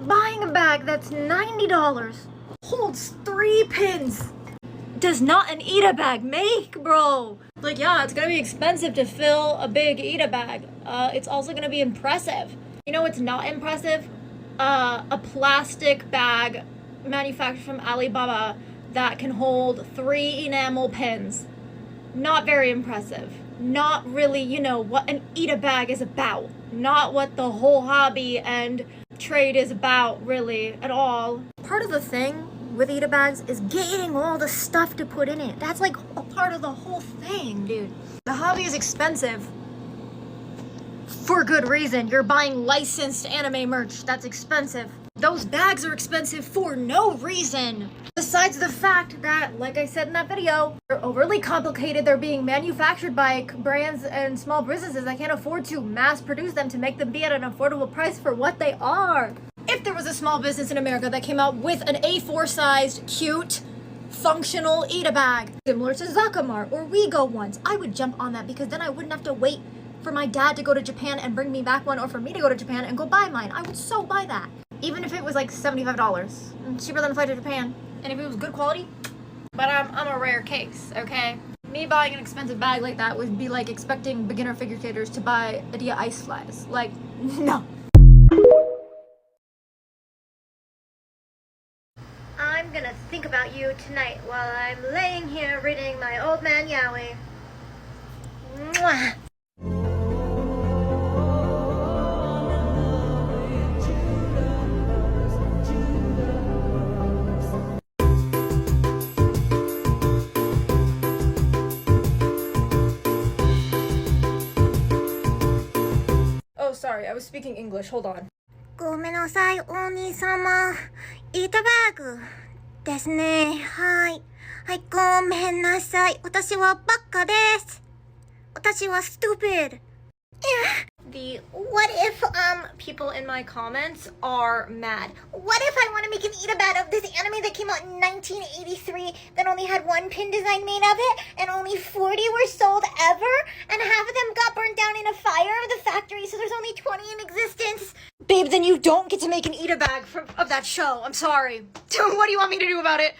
buying a bag that's $90 holds 3 pins does not an eat a bag make, bro. Like, yeah, it's gonna be expensive to fill a big eat a bag. It's also gonna be impressive. You know what's not impressive? A plastic bag manufactured from Alibaba that can hold 3 enamel pins. Not very impressive. Not really, you know, what an eat a bag is about. Not what the whole hobby and trade is about, really, at all. Part of the thing with eat a bags is getting all the stuff to put in it. That's like a part of the whole thing, dude. The hobby is expensive for good reason. You're buying licensed anime merch. That's expensive. Those bags are expensive for no reason. Besides the fact that, like I said in that video, they're overly complicated. They're being manufactured by brands and small businesses that can't afford to mass produce them to make them be at an affordable price for what they are. If there was a small business in America that came out with an A4 sized, cute, functional eat a bag, similar to Zakamart or Wego ones, I would jump on that, because then I wouldn't have to wait for my dad to go to Japan and bring me back one, or for me to go to Japan and go buy mine. I would so buy that. Even if it was like $75, cheaper than a flight to Japan. And if it was good quality, but I'm a rare case, okay? Me buying an expensive bag like that would be like expecting beginner figure skaters to buy Adia ice flies. Like, no. I'm gonna think about you tonight while I'm laying here reading my old man Yaoi. Mwah. Oh, sorry, I was speaking English. Hold on. ごめんなさい、お兄様。イートバッグですね。はい。はい、ごめんなさい。私はバカです。私は stupid. The what if people in my comments are mad? What if I want to make an eat a bag of this anime that came out in 1983 that only had 1 pin design made of it, and only 40 were sold ever, and half of them got burnt down in a fire of the factory, so there's only 20 in existence? Babe, then you don't get to make an eat a bag of that show. I'm sorry. What do you want me to do about it?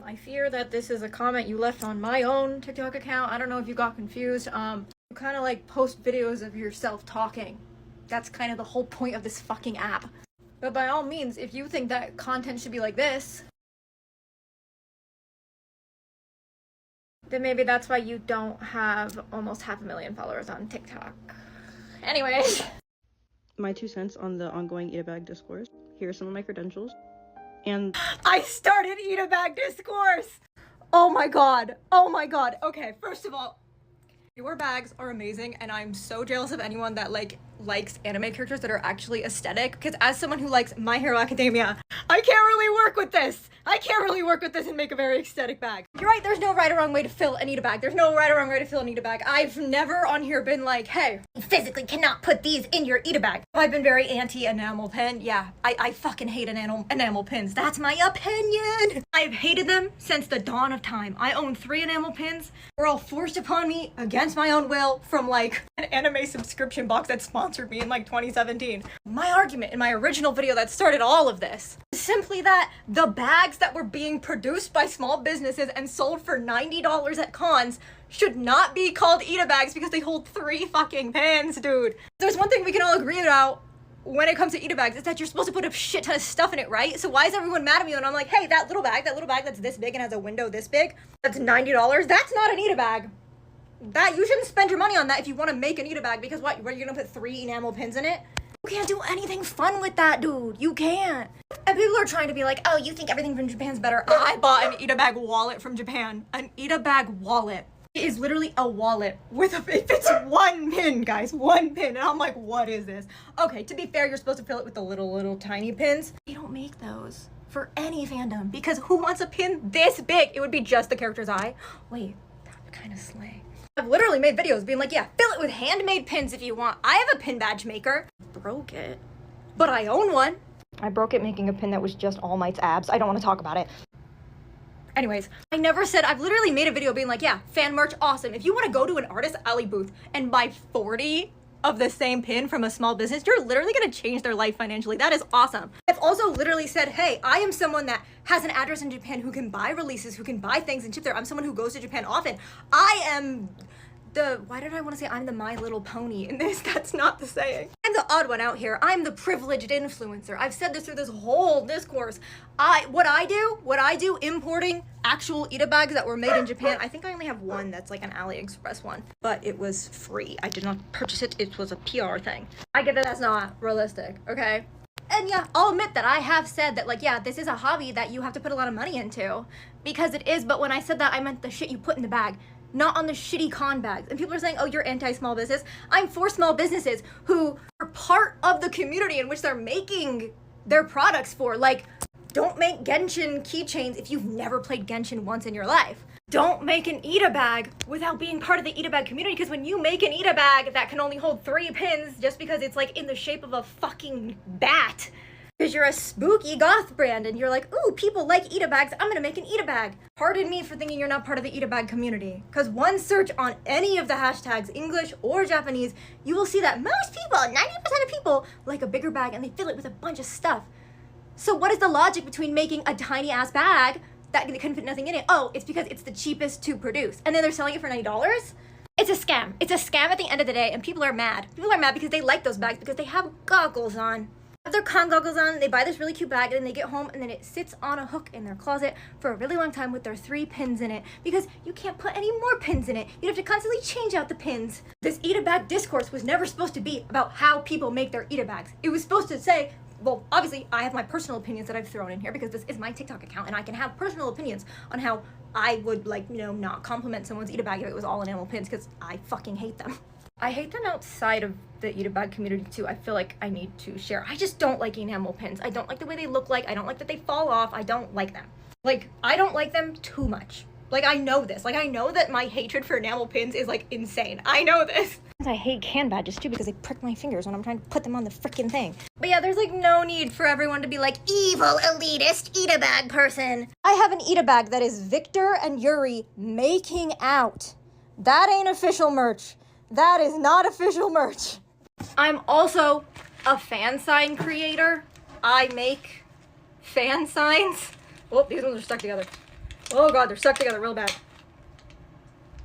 I fear that this is a comment you left on my own TikTok account. I don't know if you got confused. You kind of like post videos of yourself talking. That's kind of the whole point of this fucking app. But by all means, if you think that content should be like this, then maybe that's why you don't have almost 500,000 followers on TikTok. Anyways. My 2 cents on the ongoing Eat a Bag discourse. Here are some of my credentials. And I started Eat a Bag discourse! Oh my god. Oh my god. Okay, first of all, your bags are amazing, and I'm so jealous of anyone that likes anime characters that are actually aesthetic, because as someone who likes My Hero Academia, I can't really work with this. I can't really work with this and make a very aesthetic bag. You're right, there's no right or wrong way to fill an eat a bag. There's no right or wrong way to fill an eat a bag. I've never on here been like, hey, you physically cannot put these in your eat a bag. I've been very anti-enamel pin. Yeah, I fucking hate enamel pins. That's my opinion. I've hated them since the dawn of time. I own 3 enamel pins. Were all forced upon me against my own will from like an anime subscription box that sponsored me in like 2017. My argument in my original video that started all of this is simply that the bags that were being produced by small businesses and sold for $90 at cons should not be called eat a bags because they hold 3 fucking pans, dude. There's one thing we can all agree about when it comes to eat a bags, is that you're supposed to put a shit ton of stuff in it, right? So why is everyone mad at me when I'm like, hey, that little bag that's this big and has a window this big, that's $90, that's not an eat a bag. That, you shouldn't spend your money on that if you want to make an eat a bag, because what, you're gonna put 3 enamel pins in it? You can't do anything fun with that, dude. You can't. And people are trying to be like, oh, you think everything from Japan's better. I bought an eat a bag wallet from Japan. An eat a bag wallet. It is literally a wallet with it fits one pin, guys, one pin. And I'm like, what is this? Okay, to be fair, you're supposed to fill it with the little tiny pins. They don't make those for any fandom because who wants a pin this big? It would be just the character's eye. Wait, that would kind of slay. I've literally made videos being like, yeah, fill it with handmade pins if you want. I have a pin badge maker. Broke it, but I own one. I broke it making a pin that was just All Might's abs. I don't want to talk about it. Anyways, I never said, I've literally made a video being like, yeah, fan merch, awesome. If you want to go to an artist alley booth and buy 40 of the same pin from a small business, you're literally going to change their life financially. That is awesome. I've also literally said, hey, I am someone that has an address in Japan who can buy releases, who can buy things and ship there. I'm someone who goes to Japan often. I am why did I want to say I'm the My Little Pony in this? That's not the saying. I'm the odd one out here. I'm the privileged influencer. I've said this through this whole discourse. What I do importing actual Ita bags that were made in Japan. I think I only have one that's like an AliExpress one, but it was free. I did not purchase it. It was a PR thing. I get that that's not realistic, okay? And yeah, I'll admit that I have said that, like, yeah, this is a hobby that you have to put a lot of money into because it is, but when I said that, I meant the shit you put in the bag, not on the shitty con bags. And people are saying, oh, you're anti-small business. I'm for small businesses who are part of the community in which they're making their products for. Like, don't make Genshin keychains if you've never played Genshin once in your life. Don't make an Ita bag without being part of the Ita bag community, because when you make an Ita bag that can only hold 3 pins just because it's like in the shape of a fucking bat, because you're a spooky goth brand and you're like, ooh, people like Ita bags, I'm gonna make an Ita bag. Pardon me for thinking you're not part of the Ita bag community, because one search on any of the hashtags, English or Japanese, you will see that most people, 90% of people, like a bigger bag and they fill it with a bunch of stuff. So what is the logic between making a tiny ass bag that can fit nothing in it? Oh, it's because it's the cheapest to produce. And then they're selling it for $90? It's a scam. It's a scam at the end of the day, and people are mad. People are mad because they like those bags because they have goggles on. Have their con goggles on, they buy this really cute bag, and then they get home and then it sits on a hook in their closet for a really long time with their 3 pins in it, because you can't put any more pins in it. You'd have to constantly change out the pins. This Ita bag discourse was never supposed to be about how people make their Ita bags. It was supposed to say, well, obviously I have my personal opinions that I've thrown in here because this is my TikTok account and I can have personal opinions on how I would, like, you know, not compliment someone's Ita bag if it was all enamel pins, because I fucking hate them. I hate them outside of the Ita bag community too. I feel like I need to share. I just don't like enamel pins. I don't like the way they look like. I don't like that they fall off. I don't like them. Like, I don't like them too much. Like, I know this. Like, I know that my hatred for enamel pins is, like, insane. I know this. I hate can badges too because they prick my fingers when I'm trying to put them on the freaking thing. But yeah, there's like no need for everyone to be like, evil elitist Ita bag person. I have an Ita bag that is Victor and Yuri making out. That ain't official merch. That is not official merch. I'm also a fan sign creator. I make fan signs. Oh, these ones are stuck together. Oh god, they're stuck together real bad.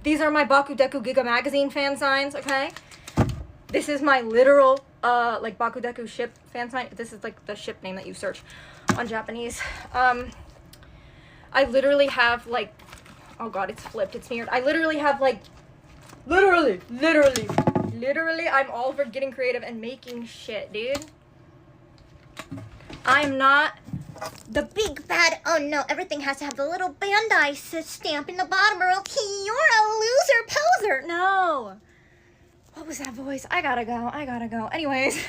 These are my Bakudeku Giga Magazine fan signs, okay? This is my literal, like, Bakudeku ship fan sign. This is, like, the ship name that you search on Japanese. I literally have, like, oh god, it's flipped, it's mirrored. I literally have, like, literally, I'm all for getting creative and making shit, dude. I'm not The big bad, oh no, everything has to have the little Bandai stamp in the bottom or else you're a loser poser. No. What was that voice? I gotta go. Anyways,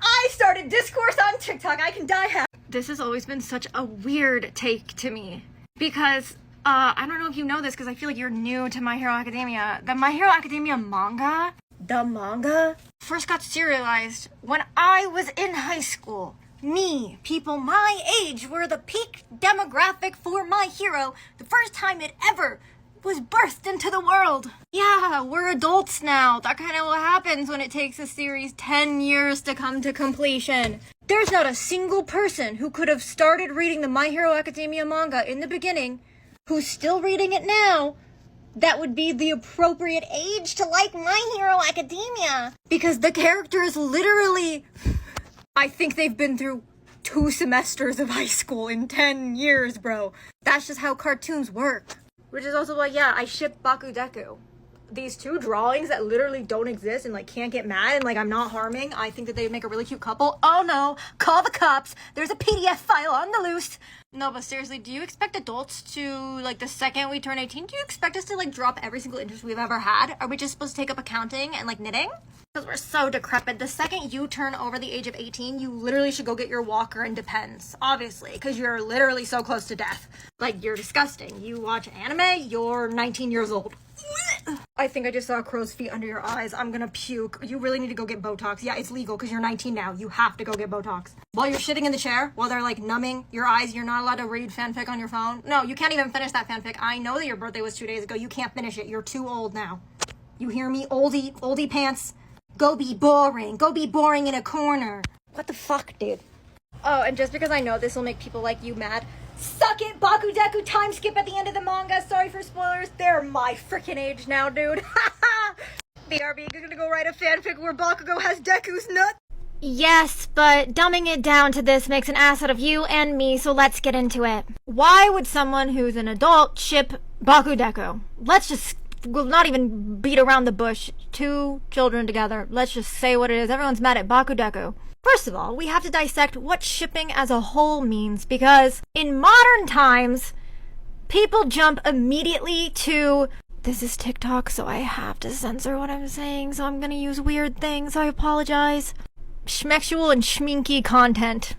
I started discourse on TikTok. I can die happy. This has always been such a weird take to me because, I don't know if you know this because I feel like you're new to My Hero Academia. The My Hero Academia manga, first got serialized when I was in high school. Me, people my age, were the peak demographic for My Hero, the first time it ever was birthed into the world. Yeah, we're adults now. That kind of what happens when it takes a series 10 years to come to completion. There's not a single person who could have started reading the My Hero Academia manga in the beginning, who's still reading it now, that would be the appropriate age to like My Hero Academia. Because the characters literally, I think they've been through 2 semesters of high school in 10 years, bro. That's just how cartoons work. Which is also why, yeah, I ship Bakudeku. these two drawings that literally don't exist and like can't get mad and like I'm not harming, I think that they would make a really cute couple. Oh no, call the cops. There's a PDF file on the loose. No, but seriously, do you expect adults to, like, the second we turn 18, do you expect us to, like, drop every single interest we've ever had? Are we just supposed to take up accounting and, like, knitting? Because we're so decrepit. The second you turn over the age of 18, you literally should go get your walker and Depends, obviously, because you're literally so close to death. Like, you're disgusting. You watch anime, you're 19 years old. I think I just saw crow's feet under your eyes. I'm gonna puke. You really need to go get Botox. Yeah, it's legal because you're 19 now. You have to go get Botox. While you're sitting in the chair, while they're like numbing your eyes, you're not allowed to read fanfic on your phone. No, you can't even finish that fanfic. I know that your birthday was 2 days ago. You can't finish it. You're too old now. You hear me? Oldie pants. Go be boring. Go be boring in a corner. What the fuck, dude? Oh, and just because I know this will make people like you mad, suck it, Bakudeku time skip at the end of the manga. Sorry for spoilers. They're my freaking age now, dude. BRB, you're gonna go write a fanfic where Bakugo has Deku's nut? Yes, but dumbing it down to this makes an ass out of you and me, so let's get into it. Why would someone who's an adult ship Bakudeku? We'll not even beat around the bush. Two children together. Let's just say what it is. Everyone's mad at Bakudeku. First of all, we have to dissect what shipping as a whole means, because in modern times, people jump immediately to, this is TikTok, so I have to censor what I'm saying, so I'm gonna use weird things, I apologize. Schmexual and schminky content.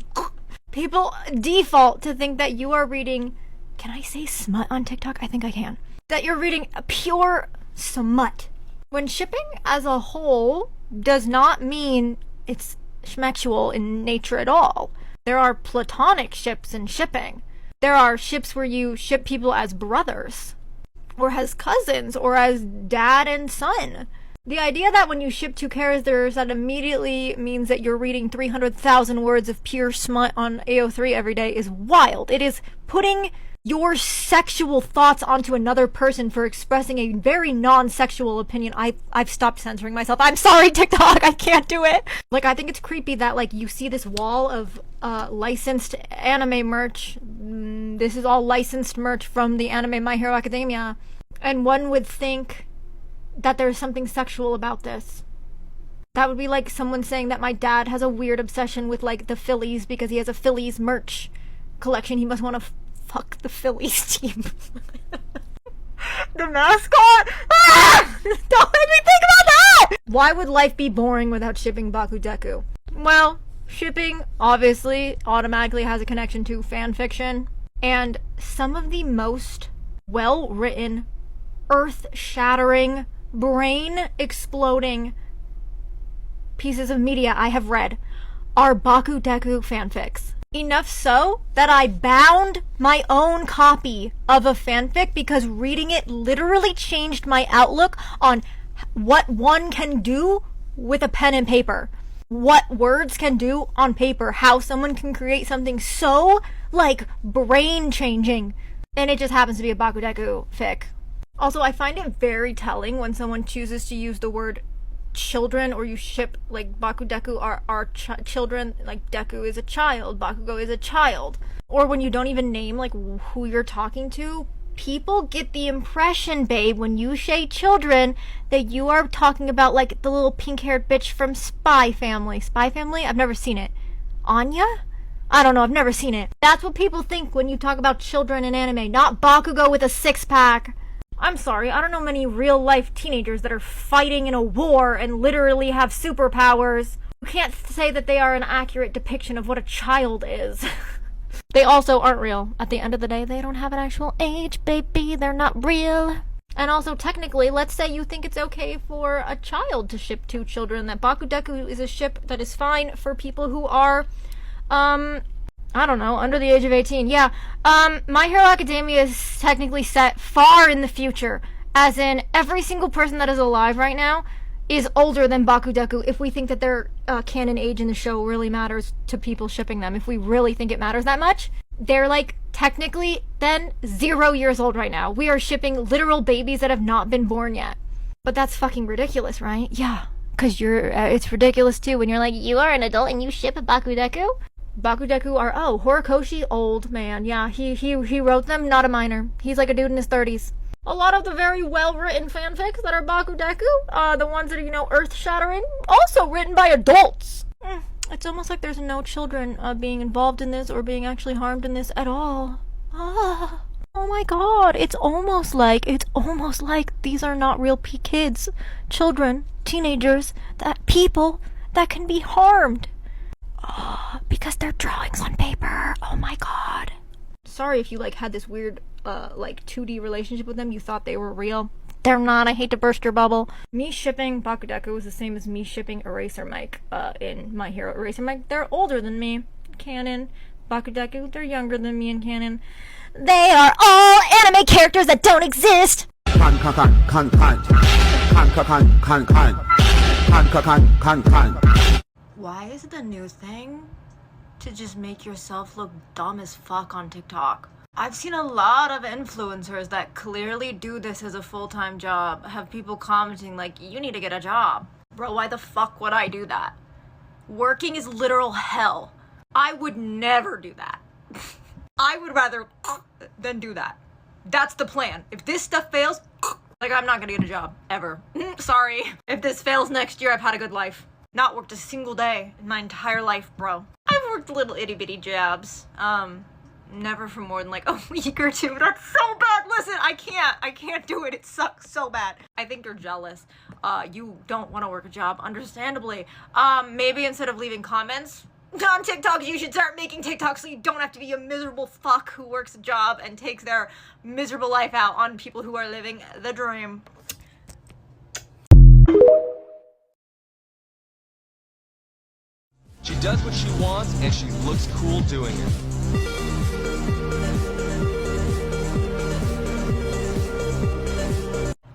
People default to think that you are reading, can I say smut on TikTok? I think I can. That you're reading a pure smut. When shipping as a whole does not mean it's schmexual in nature at all. There are platonic ships in shipping. There are ships where you ship people as brothers, or as cousins, or as dad and son. The idea that when you ship two characters, that immediately means that you're reading 300,000 words of pure smut on AO3 every day is wild. It is putting your sexual thoughts onto another person for expressing a very non-sexual opinion. I've stopped censoring myself. I'm sorry, TikTok, I can't do it. Like, I think it's creepy that, like, you see this wall of licensed anime merch. This is all licensed merch from the anime My Hero Academia. And one would think that there's something sexual about this. That would be like someone saying that my dad has a weird obsession with, like, the Phillies because he has a Phillies merch collection. He must want to fuck the Phillies team. The mascot? Ah! Don't make me think about that! Why would life be boring without shipping Bakudeku? Well, shipping obviously automatically has a connection to fan fiction, and some of the most well-written, earth-shattering, brain-exploding pieces of media I have read are Bakudeku fanfics. Enough so that I bound my own copy of a fanfic because reading it literally changed my outlook on what one can do with a pen and paper. What words can do on paper. How someone can create something so, like, brain-changing. And it just happens to be a Bakudeku fic. Also, I find it very telling when someone chooses to use the word children, or you ship, like, Bakudeku are children, like Deku is a child, Bakugo is a child. Or when you don't even name, like, who you're talking to. People get the impression, babe, when you say children, that you are talking about, like, the little pink-haired bitch from Spy Family. Spy Family? I've never seen it. Anya? I don't know, I've never seen it. That's what people think when you talk about children in anime, not Bakugo with a six-pack. I'm sorry, I don't know many real-life teenagers that are fighting in a war and literally have superpowers. You can't say that they are an accurate depiction of what a child is. They also aren't real. At the end of the day, they don't have an actual age, baby. They're not real. And also, technically, let's say you think it's okay for a child to ship two children, that Bakudeku is a ship that is fine for people who are, I don't know, under the age of 18. Yeah, My Hero Academia is technically set far in the future, as in every single person that is alive right now is older than Bakudeku if we think that their canon age in the show really matters to people shipping them. If we really think it matters that much, they're, like, technically then 0 years old right now. We are shipping literal babies that have not been born yet. But that's fucking ridiculous, right? Yeah, because it's ridiculous too when you're like, you are an adult and you ship a Bakudeku? Bakudeku are, Horikoshi, old man. Yeah, he wrote them, not a minor. He's like a dude in his 30s. A lot of the very well-written fanfics that are Bakudeku, the ones that are, earth-shattering, also written by adults. It's almost like there's no children being involved in this or being actually harmed in this at all. Oh my god, it's almost like these are not real kids, children, teenagers, people that can be harmed. Because they're drawings on paper. Oh my god. Sorry if you had this weird 2D relationship with them, you thought they were real. They're not. I hate to burst your bubble. Me shipping Bakudeku is the same as me shipping Eraser Mike in My Hero Eraser Mike. They're older than me. Canon. Bakudeku, they're younger than me in canon. They are all anime characters that don't exist! Why is it a new thing to just make yourself look dumb as fuck on TikTok? I've seen a lot of influencers that clearly do this as a full-time job, have people commenting you need to get a job. Bro, why the fuck would I do that? Working is literal hell. I would never do that. I would rather than do that. That's the plan. If this stuff fails, I'm not gonna get a job, ever. Sorry. If this fails next year, I've had a good life. Not worked a single day in my entire life, bro. I've worked little itty bitty jobs. Never for more than a week or two. That's so bad. Listen, I can't do it. It sucks so bad. I think you're jealous. You don't want to work a job, understandably. Maybe instead of leaving comments on TikTok, you should start making TikToks so you don't have to be a miserable fuck who works a job and takes their miserable life out on people who are living the dream. She does what she wants, and she looks cool doing it.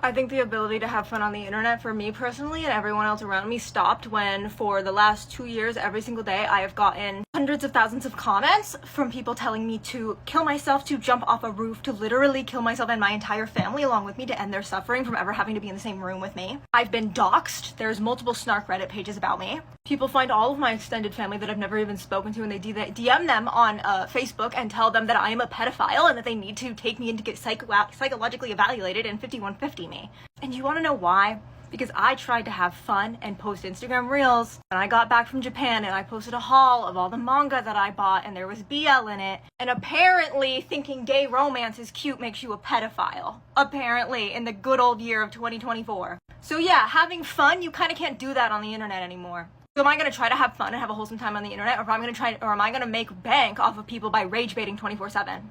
I think the ability to have fun on the internet for me personally and everyone else around me stopped when, for the last 2 years, every single day, I have gotten hundreds of thousands of comments from people telling me to kill myself, to jump off a roof, to literally kill myself and my entire family along with me to end their suffering from ever having to be in the same room with me. I've been doxxed. There's multiple snark Reddit pages about me. People find all of my extended family that I've never even spoken to, and they DM them on Facebook and tell them that I am a pedophile and that they need to take me in to get psychologically evaluated and 5150 me. And you want to know why? Because I tried to have fun and post Instagram reels. When I got back from Japan and I posted a haul of all the manga that I bought and there was BL in it, and apparently thinking gay romance is cute makes you a pedophile. Apparently, in the good old year of 2024. So yeah, having fun, you kind of can't do that on the internet anymore. So am I going to try to have fun and have a wholesome time on the internet, or am I going to make bank off of people by rage baiting 24/7?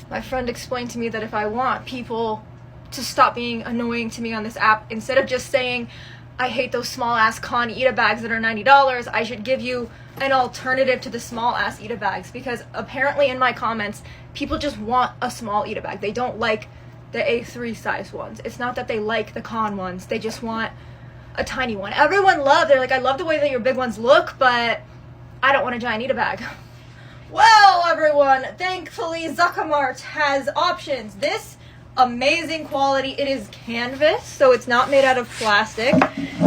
My friend explained to me that if I want people to stop being annoying to me on this app, instead of just saying, I hate those small ass con Ita bags that are $90, I should give you an alternative to the small ass Ita bags, because apparently in my comments, people just want a small Ita bag. They don't like the A3 size ones. It's not that they like the con ones, they just want a tiny one. They're like, I love the way that your big ones look, but I don't want a giant Ita bag. Well, everyone, thankfully Zakamart has options. This amazing quality, it is canvas, so it's not made out of plastic.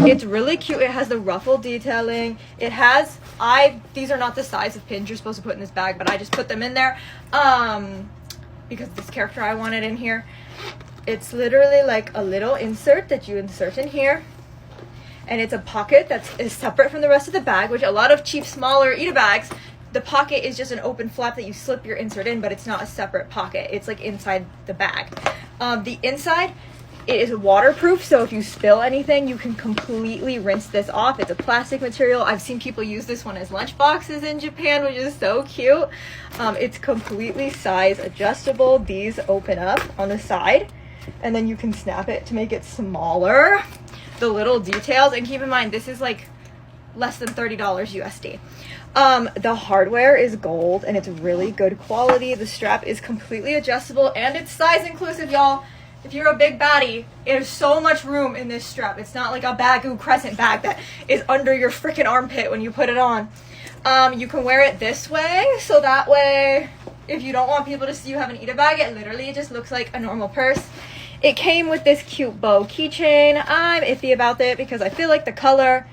It's really cute. It has the ruffle detailing. It has, these are not the size of pins you're supposed to put in this bag, but I just put them in there because this character I wanted in here. It's literally like a little insert that you insert in here. And it's a pocket that is separate from the rest of the bag, which a lot of cheap, smaller Ita bags, the pocket is just an open flap that you slip your insert in, but it's not a separate pocket. It's like inside the bag. The inside, it is waterproof, so if you spill anything, you can completely rinse this off. It's a plastic material. I've seen people use this one as lunch boxes in Japan, which is so cute. It's completely size adjustable. These open up on the side, and then you can snap it to make it smaller. The little details, and keep in mind, this is like less than $30 USD. The hardware is gold and it's really good quality. The strap is completely adjustable and it's size inclusive, y'all. If you're a big baddie, there's so much room in this strap. It's not like a Bagu crescent bag that is under your freaking armpit when you put it on. You can wear it this way, so that way, if you don't want people to see you have an Ita bag, it literally just looks like a normal purse. It came with this cute bow keychain. I'm iffy about it because I feel like the color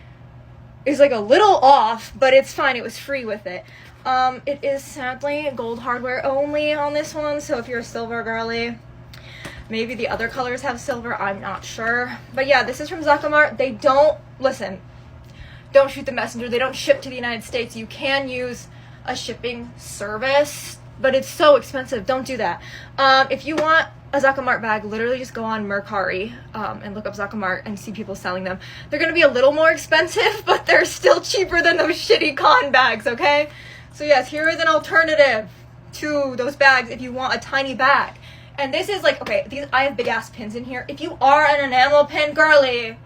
is like a little off, but it's fine. It was free with it. It is sadly gold hardware only on this one, so if you're a silver girly, maybe the other colors have silver, I'm not sure. But yeah, this is from Zakamart. They don't, listen, don't shoot the messenger. They don't ship to the United States. You can use a shipping service, but it's so expensive. Don't do that. If you want a Zakamart bag, literally just go on Mercari and look up Zakamart and see people selling them. They're gonna be a little more expensive, but they're still cheaper than those shitty con bags, okay? So yes, here is an alternative to those bags if you want a tiny bag. And this is like, okay, these, I have big ass pins in here. If you are an enamel pin girly,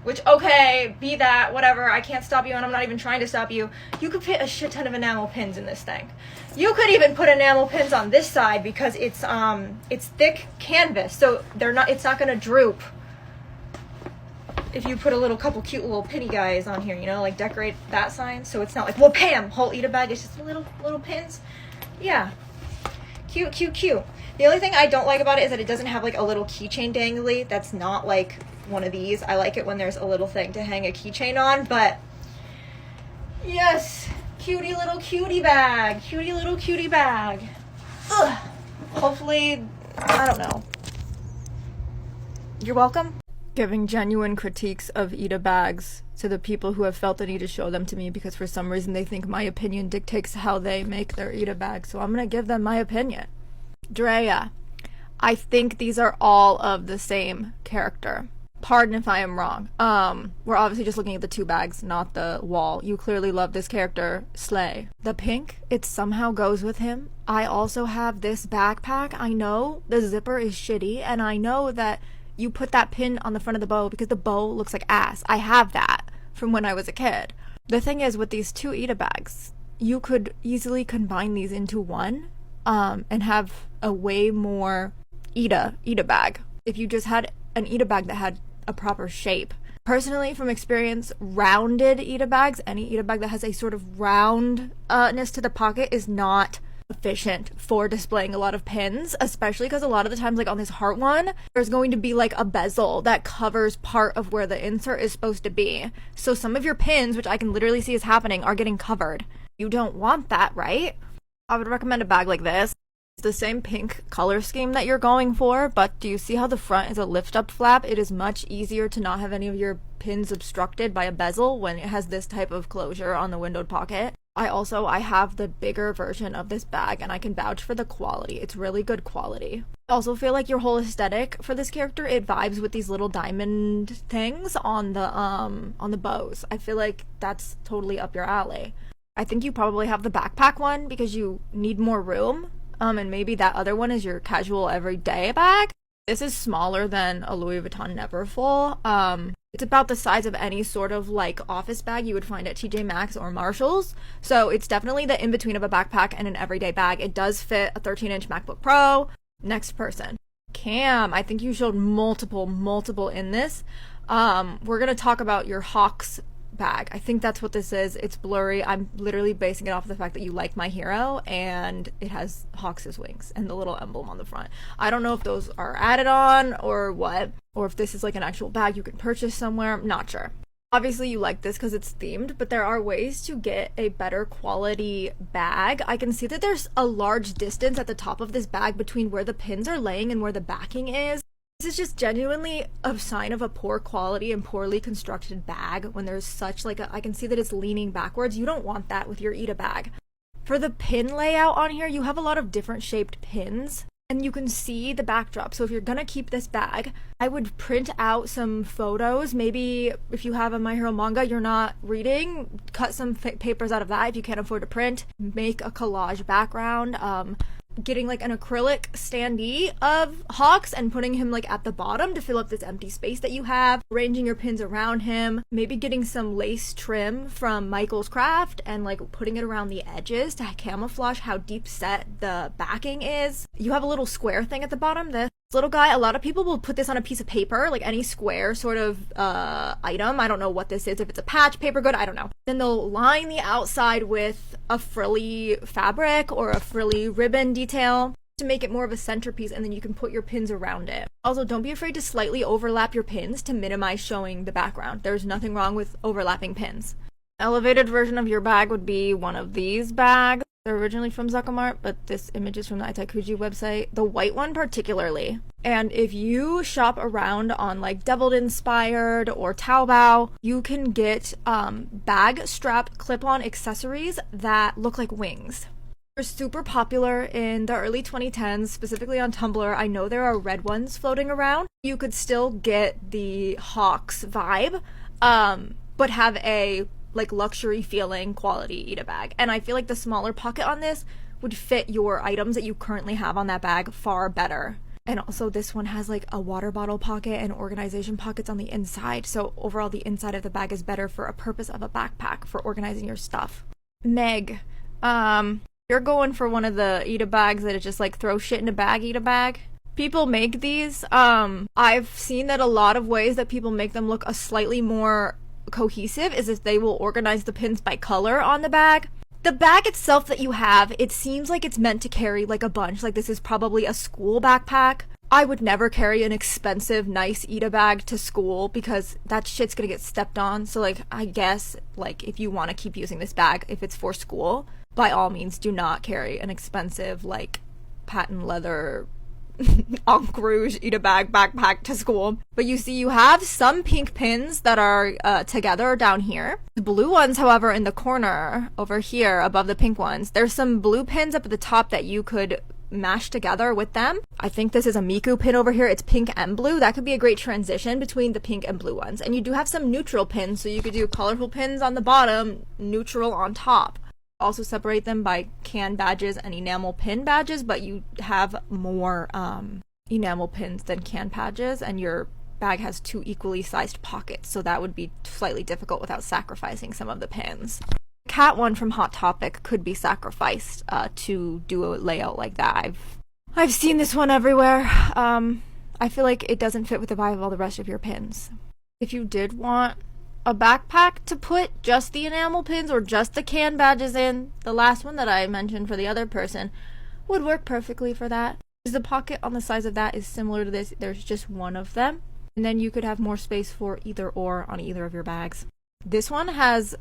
which, okay, be that, whatever, I can't stop you and I'm not even trying to stop you, you could fit a shit ton of enamel pins in this thing. You could even put enamel pins on this side because it's thick canvas, so it's not gonna droop if you put a little couple cute little pinny guys on here, you know, like decorate that sign, so it's not like, well, bam, whole Ita bag, it's just little pins. Yeah, cute, cute, cute. The only thing I don't like about it is that it doesn't have like a little keychain dangly. That's not like one of these. I like it when there's a little thing to hang a keychain on, but yes, cutie little cutie bag. Cutie little cutie bag. Ugh. Hopefully, I don't know. You're welcome. Giving genuine critiques of Ita bags to the people who have felt the need to show them to me because for some reason they think my opinion dictates how they make their Ita bags. So I'm gonna give them my opinion. Drea, I think these are all of the same character. Pardon if I am wrong. We're obviously just looking at the two bags, not the wall. You clearly love this character, Slay. The pink, it somehow goes with him. I also have this backpack. I know the zipper is shitty, and I know that you put that pin on the front of the bow because the bow looks like ass. I have that from when I was a kid. The thing is, with these two Ita bags, you could easily combine these into one, and have a way more Ita bag if you just had an Ita bag that had a proper shape. Personally, from experience, rounded Ita bags, any Ita bag that has a sort of roundness to the pocket is not efficient for displaying a lot of pins, especially because a lot of the times, like on this heart one, there's going to be like a bezel that covers part of where the insert is supposed to be. So some of your pins, which I can literally see is happening, are getting covered. You don't want that, right? I would recommend a bag like this. It's the same pink color scheme that you're going for, but do you see how the front is a lift-up flap? It is much easier to not have any of your pins obstructed by a bezel when it has this type of closure on the windowed pocket. I have the bigger version of this bag, and I can vouch for the quality. It's really good quality. I also feel like your whole aesthetic for this character, it vibes with these little diamond things on the bows. I feel like that's totally up your alley. I think you probably have the backpack one because you need more room. And maybe that other one is your casual everyday bag. This is smaller than a Louis Vuitton Neverfull. It's about the size of any sort of like office bag you would find at TJ Maxx or Marshall's. So it's definitely the in-between of a backpack and an everyday bag. It does fit a 13-inch MacBook Pro. Next person. Cam, I think you showed multiple in this. We're gonna talk about your Hawks bag. I think that's what this is. It's blurry. I'm literally basing it off of the fact that you like My Hero and it has Hawks' wings and the little emblem on the front. I don't know if those are added on or what, or if this is like an actual bag you can purchase somewhere. I'm not sure. Obviously you like this because it's themed, but there are ways to get a better quality bag. I can see that there's a large distance at the top of this bag between where the pins are laying and where the backing is. This is just genuinely a sign of a poor quality and poorly constructed bag when there's such like I can see that it's leaning backwards. You don't want that with your Ita bag. For the pin layout on here, you have a lot of different shaped pins and you can see the backdrop. So if you're gonna keep this bag, I would print out some photos. Maybe if you have a My Hero manga you're not reading, cut some papers out of that if you can't afford to print. Make a collage background. Getting like an acrylic standee of Hawks and putting him like at the bottom to fill up this empty space that you have, arranging your pins around him, maybe getting some lace trim from Michael's Craft and like putting it around the edges to camouflage how deep set the backing is. You have a little square thing at the bottom. This little guy, a lot of people will put this on a piece of paper, like any square sort of item. I don't know what this is, if it's a patch, paper good, I don't know. Then they'll line the outside with a frilly fabric or a frilly ribbon detail to make it more of a centerpiece, and then you can put your pins around it. Also, don't be afraid to slightly overlap your pins to minimize showing the background. There's nothing wrong with overlapping pins. Elevated version of your bag would be one of these bags. They're originally from Zuckermart, but this image is from the Itaikuji website. The white one particularly. And if you shop around on like Deviled Inspired or Taobao, you can get bag strap clip-on accessories that look like wings. They're super popular in the early 2010s, specifically on Tumblr. I know there are red ones floating around. You could still get the Hawks vibe, but have a like luxury feeling quality Ita bag. And I feel like the smaller pocket on this would fit your items that you currently have on that bag far better. And also this one has like a water bottle pocket and organization pockets on the inside. So overall the inside of the bag is better for a purpose of a backpack for organizing your stuff. Meg, you're going for one of the Ita bags that it just like throw shit in a bag, Ita bag. People make these. I've seen that a lot of ways that people make them look a slightly more cohesive is if they will organize the pins by color on the bag. The bag itself that you have, it seems like it's meant to carry like a bunch. Like this is probably a school backpack. I would never carry an expensive, nice Ita bag to school because that shit's gonna get stepped on. So like, I guess like if you want to keep using this bag, if it's for school, by all means do not carry an expensive like patent leather Encre Rouge Ita bag backpack to school. But you see you have some pink pins that are together down here. The blue ones, however, in the corner over here above the pink ones, there's some blue pins up at the top that you could mash together with them. I think this is a Miku pin over here. It's pink and blue. That could be a great transition between the pink and blue ones. And you do have some neutral pins, so you could do colorful pins on the bottom, neutral on top. Also separate them by can badges and enamel pin badges, but you have more enamel pins than can badges, and your bag has 2 equally sized pockets, so that would be slightly difficult without sacrificing some of the pins. Cat one from Hot Topic could be sacrificed to do a layout like that. I've seen this one everywhere. I feel like it doesn't fit with the vibe of all the rest of your pins. If you did want a backpack to put just the enamel pins or just the can badges in, the last one that I mentioned for the other person would work perfectly for that. The pocket on the size of that is similar to this. There's just one of them, and then you could have more space for either or on either of your bags. This one has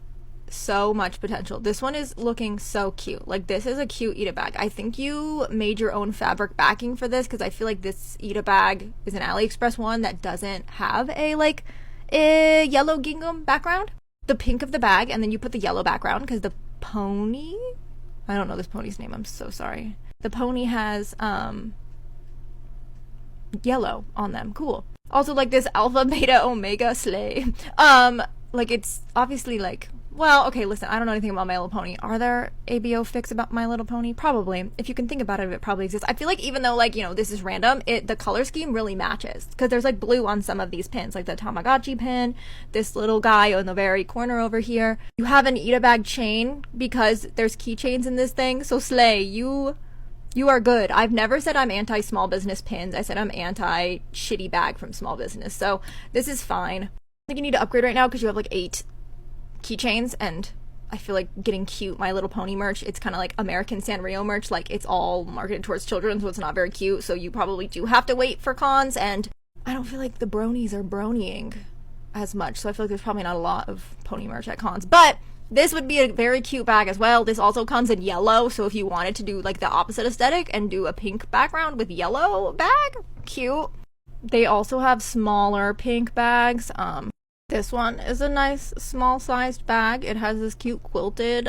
so much potential. This one is looking so cute. Like this is a cute Ita bag. I think you made your own fabric backing for this because I feel like this Ita bag is an AliExpress one that doesn't have a like a yellow gingham background. The pink of the bag, and then you put the yellow background because the pony, I don't know this pony's name, I'm so sorry. The pony has yellow on them. Cool. Also like this alpha beta omega sleigh. Like it's obviously like, well, okay, listen, I don't know anything about My Little Pony. Are there ABO fics about My Little Pony? Probably. If you can think about it, it probably exists. I feel like even though, like, you know, this is random, the color scheme really matches. Because there's, like, blue on some of these pins. Like the Tamagotchi pin, this little guy in the very corner over here. You have an Ita bag chain because there's keychains in this thing. So, Slay, you are good. I've never said I'm anti-small business pins. I said I'm anti-shitty bag from small business. So, this is fine. I think you need to upgrade right now because you have, like, 8 keychains, and I feel like getting cute My Little Pony merch, it's kind of like American Sanrio merch, like it's all marketed towards children, so it's not very cute, so you probably do have to wait for cons, and I don't feel like the bronies are bronying as much, so I feel like there's probably not a lot of pony merch at cons, but this would be a very cute bag as well. This also comes in yellow, so if you wanted to do like the opposite aesthetic and do a pink background with yellow bag, cute. They also have smaller pink bags. This one is a nice small sized bag. It has this cute quilted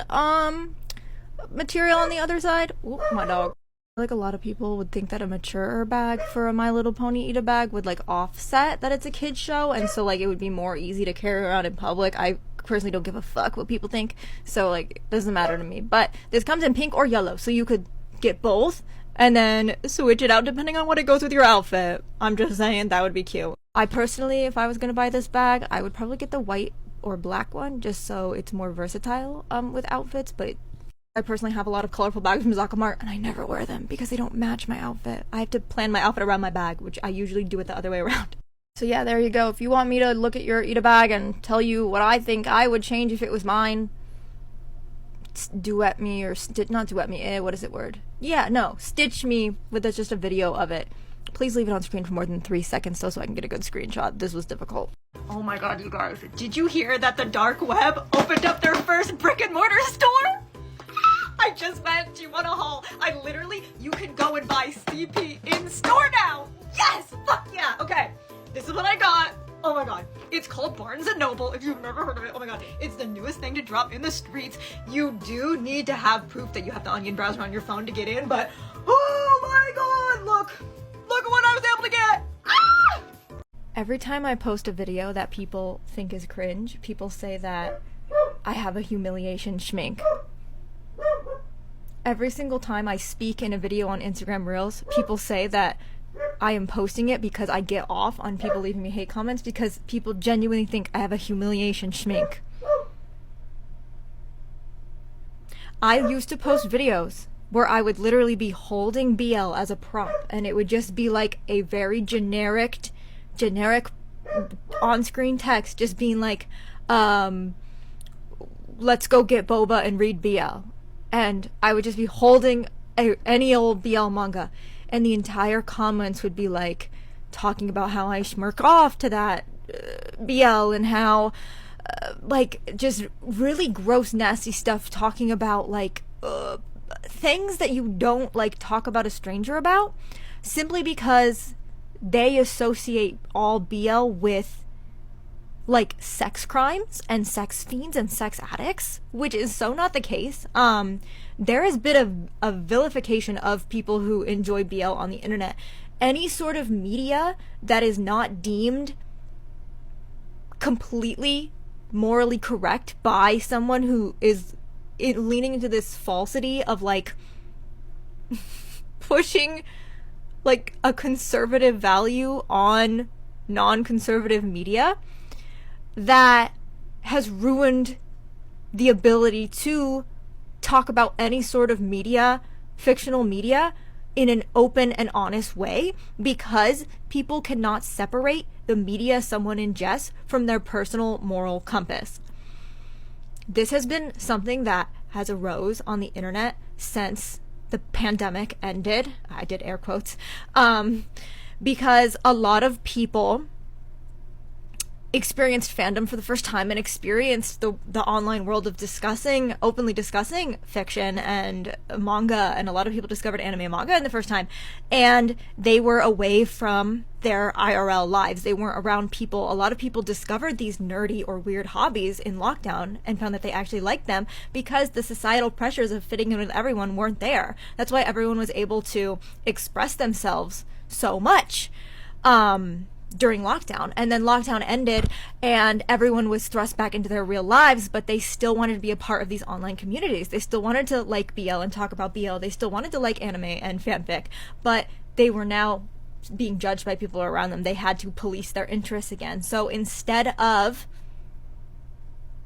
material on the other side. Ooh, my dog. I feel like a lot of people would think that a mature bag for a My Little Pony Ita bag would like offset that it's a kid's show, and so like it would be more easy to carry around in public. I personally don't give a fuck what people think, so like it doesn't matter to me. But this comes in pink or yellow, so you could get both and then switch it out depending on what it goes with your outfit. I'm just saying that would be cute. I personally, if I was gonna buy this bag, I would probably get the white or black one just so it's more versatile with outfits, but I personally have a lot of colorful bags from Zuckermart and I never wear them because they don't match my outfit. I have to plan my outfit around my bag, which I usually do it the other way around. So yeah, there you go. If you want me to look at your Ita bag and tell you what I think I would change if it was mine, duet me or not duet me, what is it word? Yeah, no, stitch me with just a video of it Please leave it on screen for more than 3 seconds though so I can get a good screenshot. This was difficult. Oh my god, you guys. Did you hear that the dark web opened up their first brick and mortar store? I just went. Do you want a haul? You can go and buy CP in store now. Yes! Fuck yeah! Okay, this is what I got. Oh my god. It's called Barnes & Noble, if you've never heard of it. Oh my god. It's the newest thing to drop in the streets. You do need to have proof that you have the Onion browser on your phone to get in, but oh my god, look what I was able to get! Ah! Every time I post a video that people think is cringe, people say that I have a humiliation schmink. Every single time I speak in a video on Instagram Reels, people say that I am posting it because I get off on people leaving me hate comments because people genuinely think I have a humiliation schmink. I used to post videos where I would literally be holding BL as a prop and it would just be like a very generic on-screen text just being like, let's go get boba and read BL. And I would just be holding any old BL manga and the entire comments would be like talking about how I smirk off to that BL and how like just really gross nasty stuff, talking about like things that you don't like talk about a stranger about simply because they associate all BL with like sex crimes and sex fiends and sex addicts, which is so not the case. There has been a vilification of people who enjoy BL on the internet. Any sort of media that is not deemed completely morally correct by someone who is leaning into this falsity of like pushing like a conservative value on non-conservative media that has ruined the ability to talk about any sort of media, fictional media, in an open and honest way because people cannot separate the media someone ingests from their personal moral compass. This has been something that has arose on the internet since the pandemic ended. I did air quotes. Because a lot of people experienced fandom for the first time and experienced the online world of openly discussing fiction and manga, and a lot of people discovered anime and manga in the first time, and they were away from their IRL lives. They weren't around people. A lot of people discovered these nerdy or weird hobbies in lockdown and found that they actually liked them because the societal pressures of fitting in with everyone weren't there. That's why everyone was able to express themselves so much during lockdown. And then lockdown ended and everyone was thrust back into their real lives, but they still wanted to be a part of these online communities. They still wanted to like BL and talk about BL. They still wanted to like anime and fanfic, but they were now being judged by people around them. They had to police their interests again. So instead of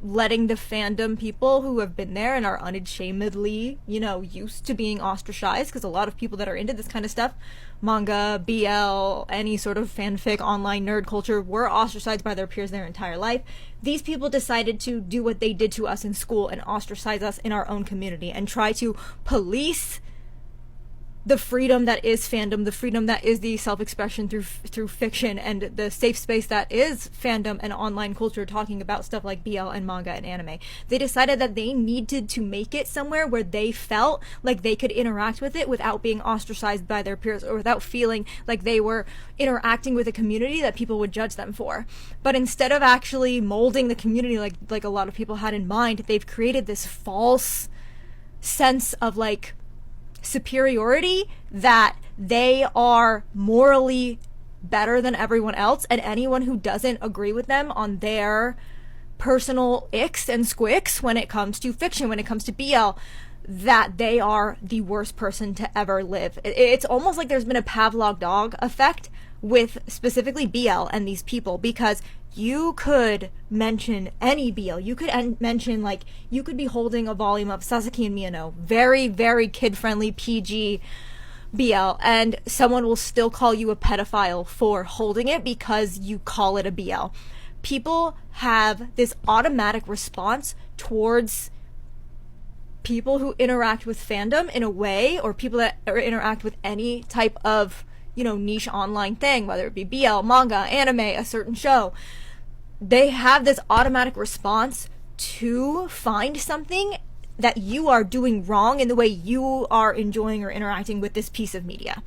letting the fandom people who have been there and are unashamedly, used to being ostracized, because a lot of people that are into this kind of stuff, manga, BL, any sort of fanfic, online nerd culture, were ostracized by their peers their entire life. These people decided to do what they did to us in school and ostracize us in our own community and try to police the freedom that is fandom, the freedom that is the self-expression through fiction, and the safe space that is fandom and online culture talking about stuff like BL and manga and anime. They decided that they needed to make it somewhere where they felt like they could interact with it without being ostracized by their peers or without feeling like they were interacting with a community that people would judge them for. But instead of actually molding the community like a lot of people had in mind, they've created this false sense of like superiority, that they are morally better than everyone else, and anyone who doesn't agree with them on their personal icks and squicks when it comes to fiction, when it comes to BL, that they are the worst person to ever live. It's almost like there's been a Pavlov dog effect with specifically BL and these people, because you could mention any BL. You could mention, like, you could be holding a volume of Sasaki and Miyano, very, very kid-friendly PG BL, and someone will still call you a pedophile for holding it because you call it a BL. People have this automatic response towards people who interact with fandom in a way, or people that interact with any type of niche online thing, whether it be BL, manga, anime, a certain show, they have this automatic response to find something that you are doing wrong in the way you are enjoying or interacting with this piece of media.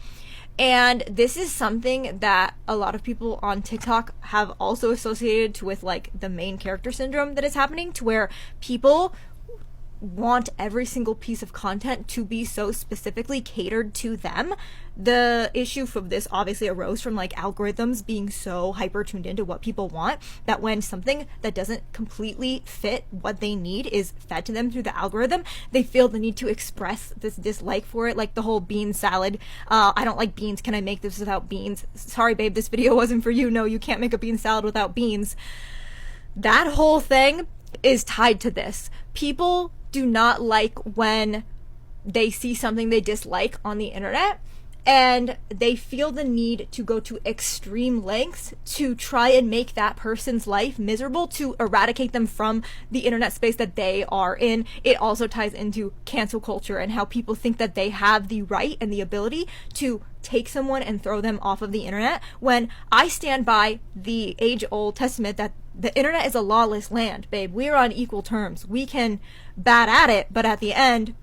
And this is something that a lot of people on TikTok have also associated with like the main character syndrome that is happening, to where people want every single piece of content to be so specifically catered to them. The issue from this obviously arose from like algorithms being so hyper tuned into what people want, that when something that doesn't completely fit what they need is fed to them through the algorithm, they feel the need to express this dislike for it. Like the whole bean salad. I don't like beans. Can I make this without beans? Sorry, babe, this video wasn't for you. No, you can't make a bean salad without beans. That whole thing is tied to this. People do not like when they see something they dislike on the internet, and they feel the need to go to extreme lengths to try and make that person's life miserable, to eradicate them from the internet space that they are in. It also ties into cancel culture and how people think that they have the right and the ability to take someone and throw them off of the internet, when I stand by the age-old testament that the internet is a lawless land, babe. We're on equal terms. We can bat at it, but at the end,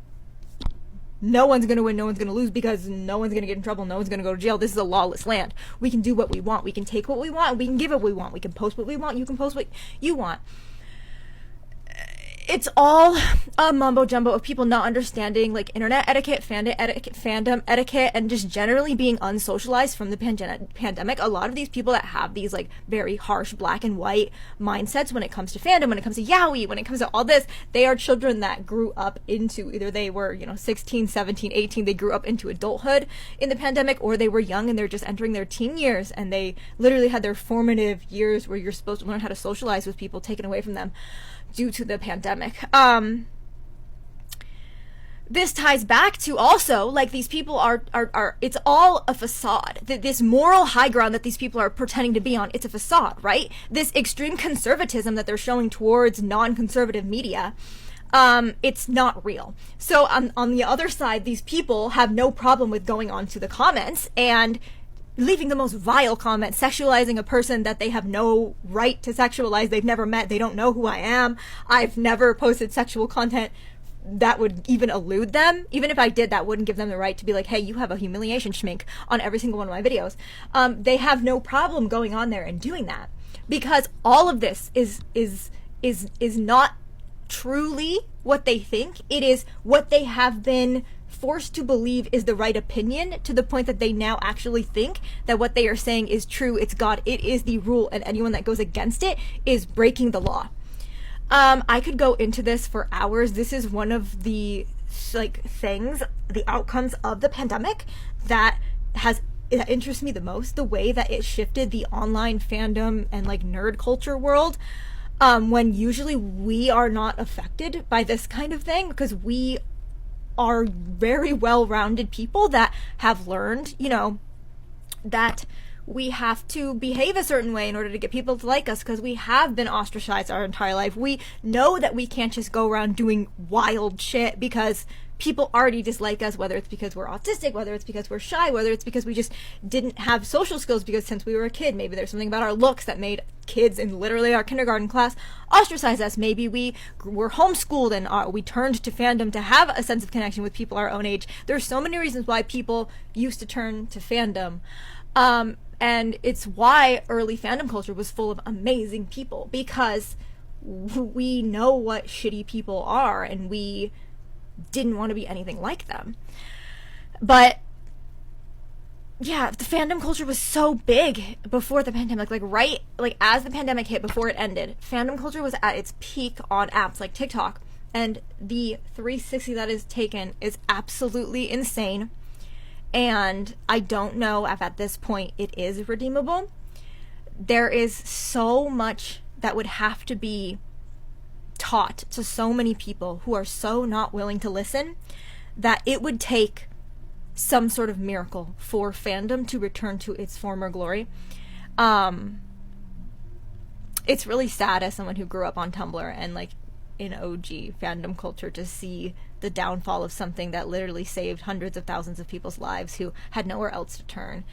no one's going to win, no one's going to lose, because no one's going to get in trouble, no one's going to go to jail. This is a lawless land. We can do what we want. We can take what we want. We can give what we want. We can post what we want. You can post what you want. It's all a mumbo jumbo of people not understanding like internet etiquette, fandom etiquette, and just generally being unsocialized from the pandemic. A lot of these people that have these like very harsh black and white mindsets when it comes to fandom, when it comes to yaoi, when it comes to all this, they are children that grew up into, either they were 16, 17, 18, they grew up into adulthood in the pandemic, or they were young and they're just entering their teen years, and they literally had their formative years where you're supposed to learn how to socialize with people taken away from them due to the pandemic. This ties back to also, like, these people are it's all a facade. This moral high ground that these people are pretending to be on, it's a facade, right? This extreme conservatism that they're showing towards non-conservative media, it's not real. So on the other side, these people have no problem with going on to the comments and leaving the most vile comment, sexualizing a person that they have no right to sexualize. They've never met. They don't know who I am. I've never posted sexual content that would even elude them. Even if I did, that wouldn't give them the right to be like, hey, you have a humiliation schmink on every single one of my videos. They have no problem going on there and doing that, because all of this is not truly what they think. It is what they have been forced to believe is the right opinion, to the point that they now actually think that what they are saying is true. It's God. It is the rule, and anyone that goes against it is breaking the law. I could go into this for hours. This is one of the things, the outcomes of the pandemic that interests me the most, the way that it shifted the online fandom and nerd culture world. When usually we are not affected by this kind of thing, because we are very well-rounded people that have learned, that we have to behave a certain way in order to get people to like us, because we have been ostracized our entire life. We know that we can't just go around doing wild shit because people already dislike us, whether it's because we're autistic, whether it's because we're shy, whether it's because we just didn't have social skills because since we were a kid, maybe there's something about our looks that made kids in literally our kindergarten class ostracize us. Maybe we were homeschooled and we turned to fandom to have a sense of connection with people our own age. There's so many reasons why people used to turn to fandom. And it's why early fandom culture was full of amazing people, because we know what shitty people are and we didn't want to be anything like them. But yeah, the fandom culture was so big before the pandemic, as the pandemic hit, before it ended, fandom culture was at its peak on apps like TikTok, and the 360 that is taken is absolutely insane. And I don't know if at this point it is redeemable. There is so much that would have to be taught to so many people who are so not willing to listen, that it would take some sort of miracle for fandom to return to its former glory. It's really sad as someone who grew up on Tumblr and in OG fandom culture to see the downfall of something that literally saved hundreds of thousands of people's lives who had nowhere else to turn.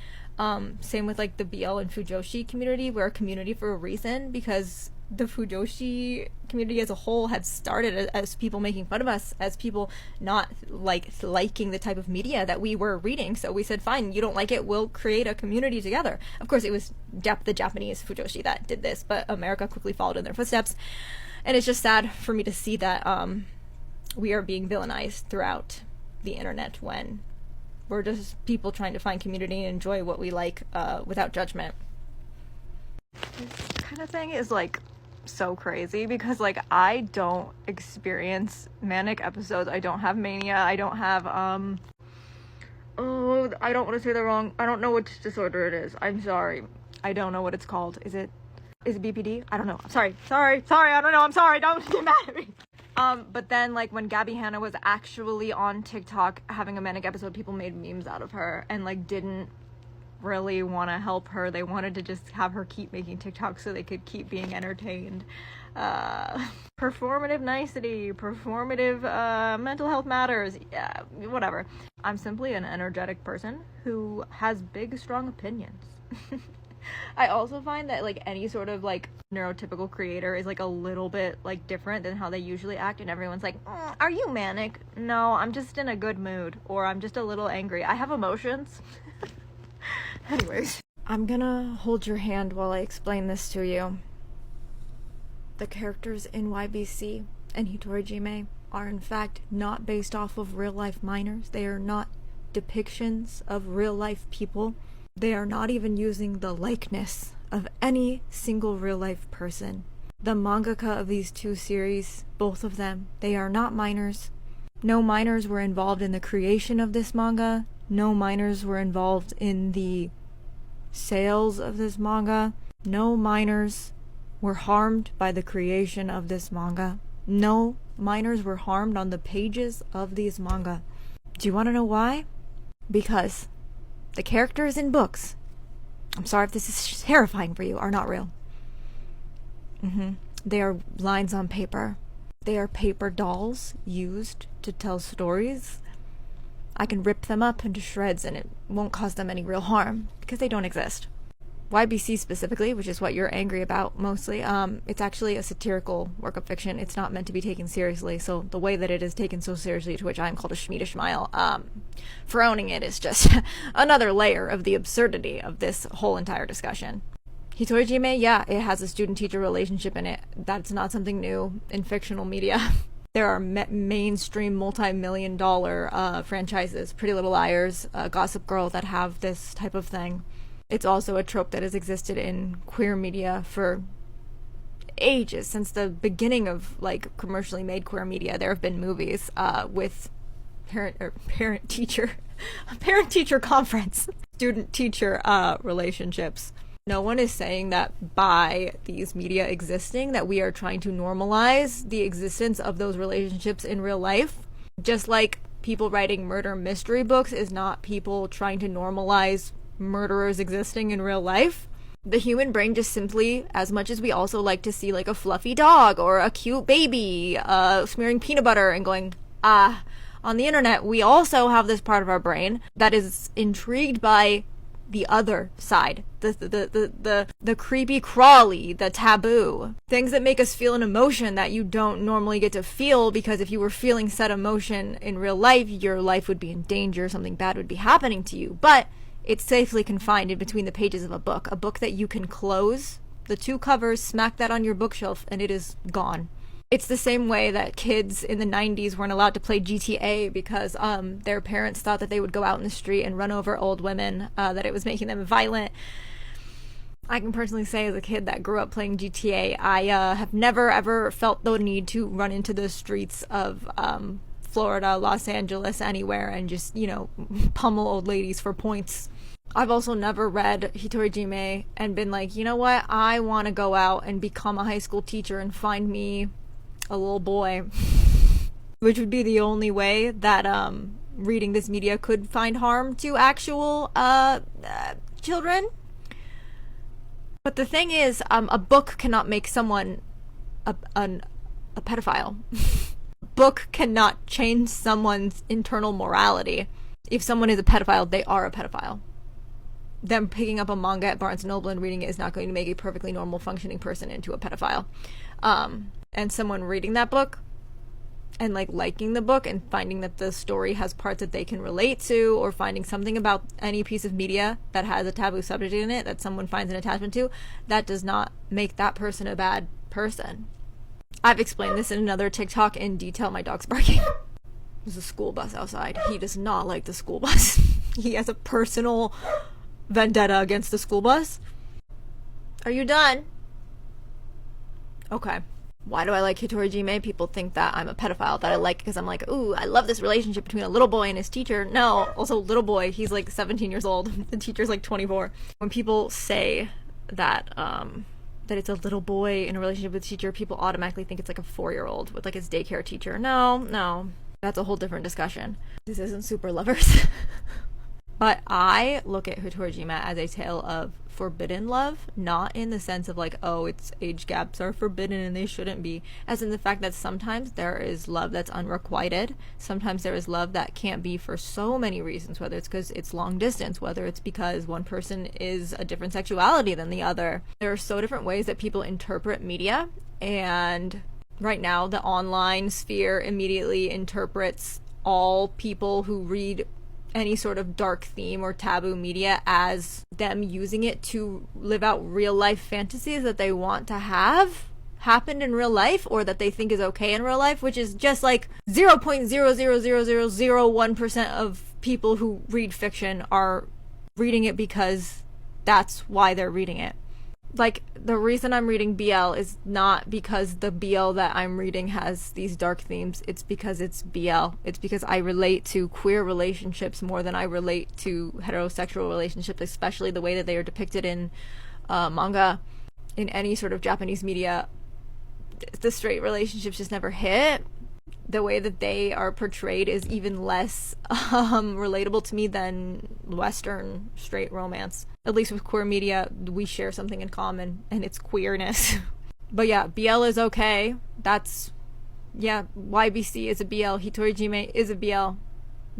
Same with like the BL and Fujoshi community. We're a community for a reason, because the Fujoshi community as a whole had started as people making fun of us, as people not liking the type of media that we were reading. So we said, fine, you don't like it, we'll create a community together. Of course, it was the Japanese Fujoshi that did this, but America quickly followed in their footsteps. And it's just sad for me to see that we are being villainized throughout the internet when we're just people trying to find community and enjoy what we like without judgment. This kind of thing is like so crazy, because like I don't experience manic episodes. I don't have mania. I don't have I don't want to say the wrong, I don't know which disorder it is. I'm sorry. I don't know what it's called. Is it BPD? I don't know. I'm sorry, I don't know. I'm sorry. Don't get mad at me. But then like when Gabby Hanna was actually on TikTok having a manic episode, people made memes out of her and like didn't really want to help her. They wanted to just have her keep making TikToks so they could keep being entertained. Performative nicety, performative mental health matters, yeah, whatever. I'm simply an energetic person who has big, strong opinions. I also find that like any sort of like neurotypical creator is like a little bit like different than how they usually act, and everyone's like, are you manic? No, I'm just in a good mood, or I'm just a little angry. I have emotions. Anyways, I'm gonna hold your hand while I explain this to you. The characters in YBC and Hitorijime are in fact not based off of real life minors. They are not depictions of real life people. They are not even using the likeness of any single real life person. The mangaka of these two series, both of them, they are not minors. No minors were involved in the creation of this manga. No minors were involved in the sales of this manga. No minors were harmed by the creation of this manga. No minors were harmed on the pages of these manga. Do you want to know why? Because the characters in books, I'm sorry if this is terrifying for you, are not real. They are lines on paper. They are paper dolls used to tell stories. I can rip them up into shreds and it won't cause them any real harm because they don't exist. YBC specifically, which is what you're angry about mostly, it's actually a satirical work of fiction. It's not meant to be taken seriously, so the way that it is taken so seriously, to which I'm called a Shmita Schmile, for owning it is just another layer of the absurdity of this whole entire discussion. Hitorijime, yeah, it has a student-teacher relationship in it. That's not something new in fictional media. There are mainstream multi-million-dollar franchises, Pretty Little Liars, Gossip Girl, that have this type of thing. It's also a trope that has existed in queer media for ages. Since the beginning of like commercially made queer media, there have been movies with parent-teacher conference, student-teacher relationships. No one is saying that by these media existing that we are trying to normalize the existence of those relationships in real life. Just like people writing murder mystery books is not people trying to normalize murderers existing in real life. The human brain just simply, as much as we also like to see like a fluffy dog or a cute baby smearing peanut butter and going, on the internet, we also have this part of our brain that is intrigued by the other side, the creepy crawly, the taboo, things that make us feel an emotion that you don't normally get to feel, because if you were feeling said emotion in real life, your life would be in danger, something bad would be happening to you. But it's safely confined in between the pages of a book that you can close the two covers, smack that on your bookshelf, and it is gone. It's the same way that kids in the 90s weren't allowed to play GTA because their parents thought that they would go out in the street and run over old women, that it was making them violent. I can personally say, as a kid that grew up playing GTA, I have never ever felt the need to run into the streets of Florida, Los Angeles, anywhere, and just, pummel old ladies for points. I've also never read Hitorijime and been like, you know what, I want to go out and become a high school teacher and find me a little boy. Which would be the only way that reading this media could find harm to actual children. But the thing is, a book cannot make someone a a pedophile. Book cannot change someone's internal morality. If someone is a pedophile, they are a pedophile. Them picking up a manga at Barnes & Noble and reading it is not going to make a perfectly normal functioning person into a pedophile. And someone reading that book and like liking the book and finding that the story has parts that they can relate to, or finding something about any piece of media that has a taboo subject in it that someone finds an attachment to, that does not make that person a bad person. I've explained this in another TikTok in detail. My dog's barking. There's a school bus outside. He does not like the school bus. He has a personal vendetta against the school bus. Are you done? Okay. Why do I like Hitorajime? People think that I'm a pedophile, that I like because I'm like, ooh, I love this relationship between a little boy and his teacher. No, also little boy, he's like 17 years old. The teacher's like 24. When people say that that it's a little boy in a relationship with a teacher, people automatically think it's like a 4-year-old with like his daycare teacher. No. That's a whole different discussion. This isn't Super Lovers. But I look at Hitorajime as a tale of forbidden love, not in the sense of like, oh, its age gaps are forbidden and they shouldn't be, as in the fact that sometimes there is love that's unrequited. Sometimes there is love that can't be for so many reasons, whether it's because it's long distance, whether it's because one person is a different sexuality than the other. There are so different ways that people interpret media, and right now the online sphere immediately interprets all people who read any sort of dark theme or taboo media as them using it to live out real life fantasies that they want to have happen in real life, or that they think is okay in real life, which is just like 0.0000001% of people who read fiction are reading it because that's why they're reading it. Like, the reason I'm reading BL is not because the BL that I'm reading has these dark themes. It's because it's BL. It's because I relate to queer relationships more than I relate to heterosexual relationships, especially the way that they are depicted in manga, in any sort of Japanese media. The straight relationships just never hit. The way that they are portrayed is even less relatable to me than Western straight romance. At least with queer media, we share something in common, and it's queerness. But yeah, BL is okay. YBC is a BL. Hitorajime is a BL.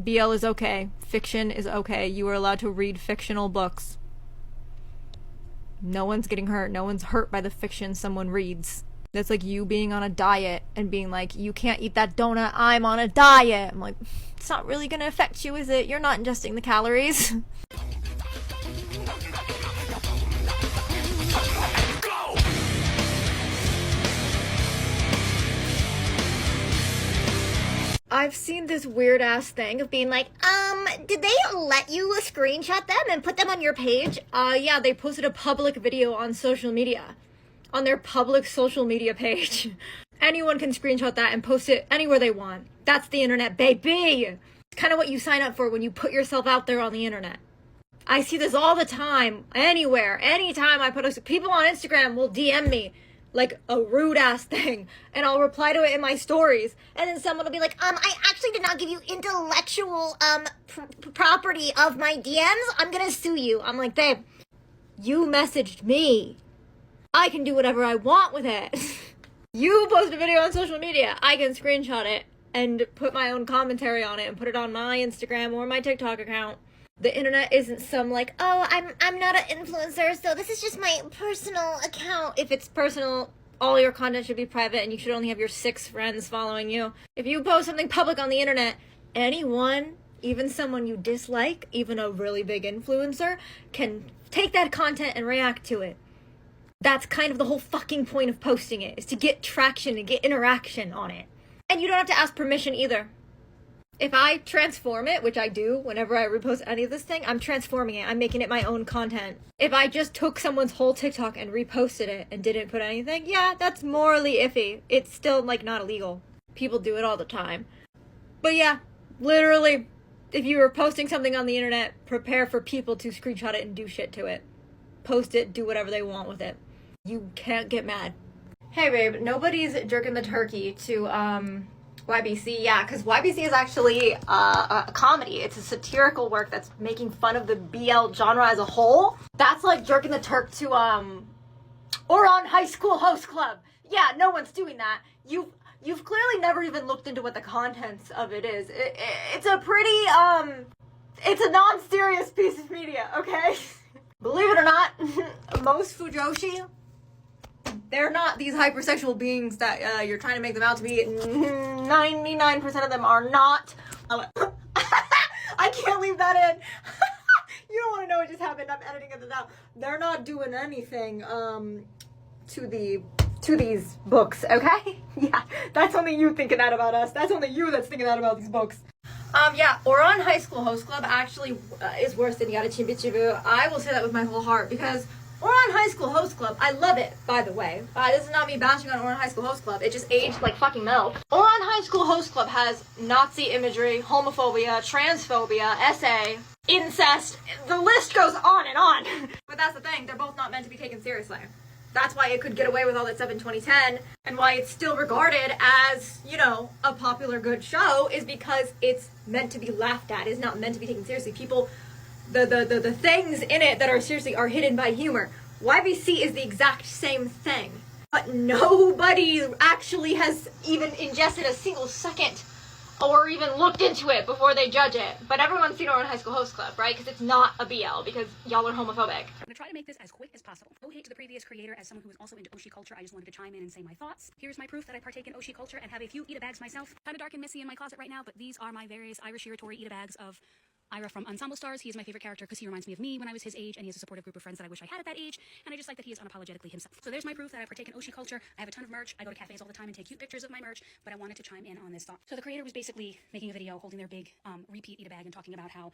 BL is okay. Fiction is okay. You are allowed to read fictional books. No one's getting hurt. No one's hurt by the fiction someone reads. That's like you being on a diet and being like, you can't eat that donut, I'm on a diet. I'm like, it's not really gonna affect you, is it? You're not ingesting the calories. I've seen this weird ass thing of being like, did they let you screenshot them and put them on your page? Yeah, they posted a public video on social media. On their public social media page. Anyone can screenshot that and post it anywhere they want. That's the internet, baby! It's kind of what you sign up for when you put yourself out there on the internet. I see this all the time, anywhere, anytime I put people on Instagram will DM me like a rude ass thing, and I'll reply to it in my stories, and then someone will be like, I actually did not give you intellectual, property of my DMs. I'm gonna sue you. I'm like, babe, you messaged me. I can do whatever I want with it. You post a video on social media, I can screenshot it and put my own commentary on it and put it on my Instagram or my TikTok account. The internet isn't some like, oh, I'm not an influencer, so this is just my personal account. If it's personal, all your content should be private and you should only have your 6 friends following you. If you post something public on the internet, anyone, even someone you dislike, even a really big influencer, can take that content and react to it. That's kind of the whole fucking point of posting it, is to get traction and get interaction on it. And you don't have to ask permission either. If I transform it, which I do whenever I repost any of this thing, I'm transforming it. I'm making it my own content. If I just took someone's whole TikTok and reposted it and didn't put anything, yeah, that's morally iffy. It's still, like, not illegal. People do it all the time. But yeah, literally, if you were posting something on the internet, prepare for people to screenshot it and do shit to it. Post it, do whatever they want with it. You can't get mad. Hey babe, nobody's jerking the turkey to YBC. Yeah, because YBC is actually a comedy. It's a satirical work that's making fun of the BL genre as a whole. That's like jerking the turk to or on High School Host Club. Yeah, no one's doing that. you've clearly never even looked into what the contents of it is. It's a pretty, it's a non-serious piece of media, okay? Believe it or not, most Fujoshi, they're not these hypersexual beings that you're trying to make them out to be. 99% of them are not. I can't leave that in. You don't want to know what just happened. I'm editing it out. They're not doing anything to these books, okay? Yeah, that's only you thinking that about us. That's only you that's thinking that about these books. Yeah, Ouran High School Host Club actually is worse than Yara Chibichibu. I will say that with my whole heart, because Ouran High School Host Club, I love it, by the way. This is not me bashing on Ouran High School Host Club. It just aged like fucking milk. Ouran High School Host Club has Nazi imagery, homophobia, transphobia, SA, incest. The list goes on and on. But that's the thing, they're both not meant to be taken seriously. That's why it could get away with all that stuff in 2010, and why it's still regarded as, you know, a popular good show, is because it's meant to be laughed at. It's not meant to be taken seriously. People, the things in it that are seriously are hidden by humor. YBC is the exact same thing, but nobody actually has even ingested a single second or even looked into it before they judge it. But everyone's seen Ouran High School Host Club, right? Because it's not a BL, because y'all are homophobic. I'm gonna try to make this as quick as possible. No hate to the previous creator. As someone who is also into Oshi culture, I just wanted to chime in and say my thoughts. Here's my proof that I partake in Oshi culture and have a few Ida bags myself. Kinda dark and messy in my closet right now, but these are my various Irish Shiratori Ida bags of Ira from Ensemble Stars. He is my favorite character because he reminds me of me when I was his age, and he has a supportive group of friends that I wish I had at that age, and I just like that he is unapologetically himself. So there's my proof that I partake in Oshi culture. I have a ton of merch. I go to cafes all the time and take cute pictures of my merch, but I wanted to chime in on this thought. So the creator was basically making a video holding their big repeat Ida bag and talking about how,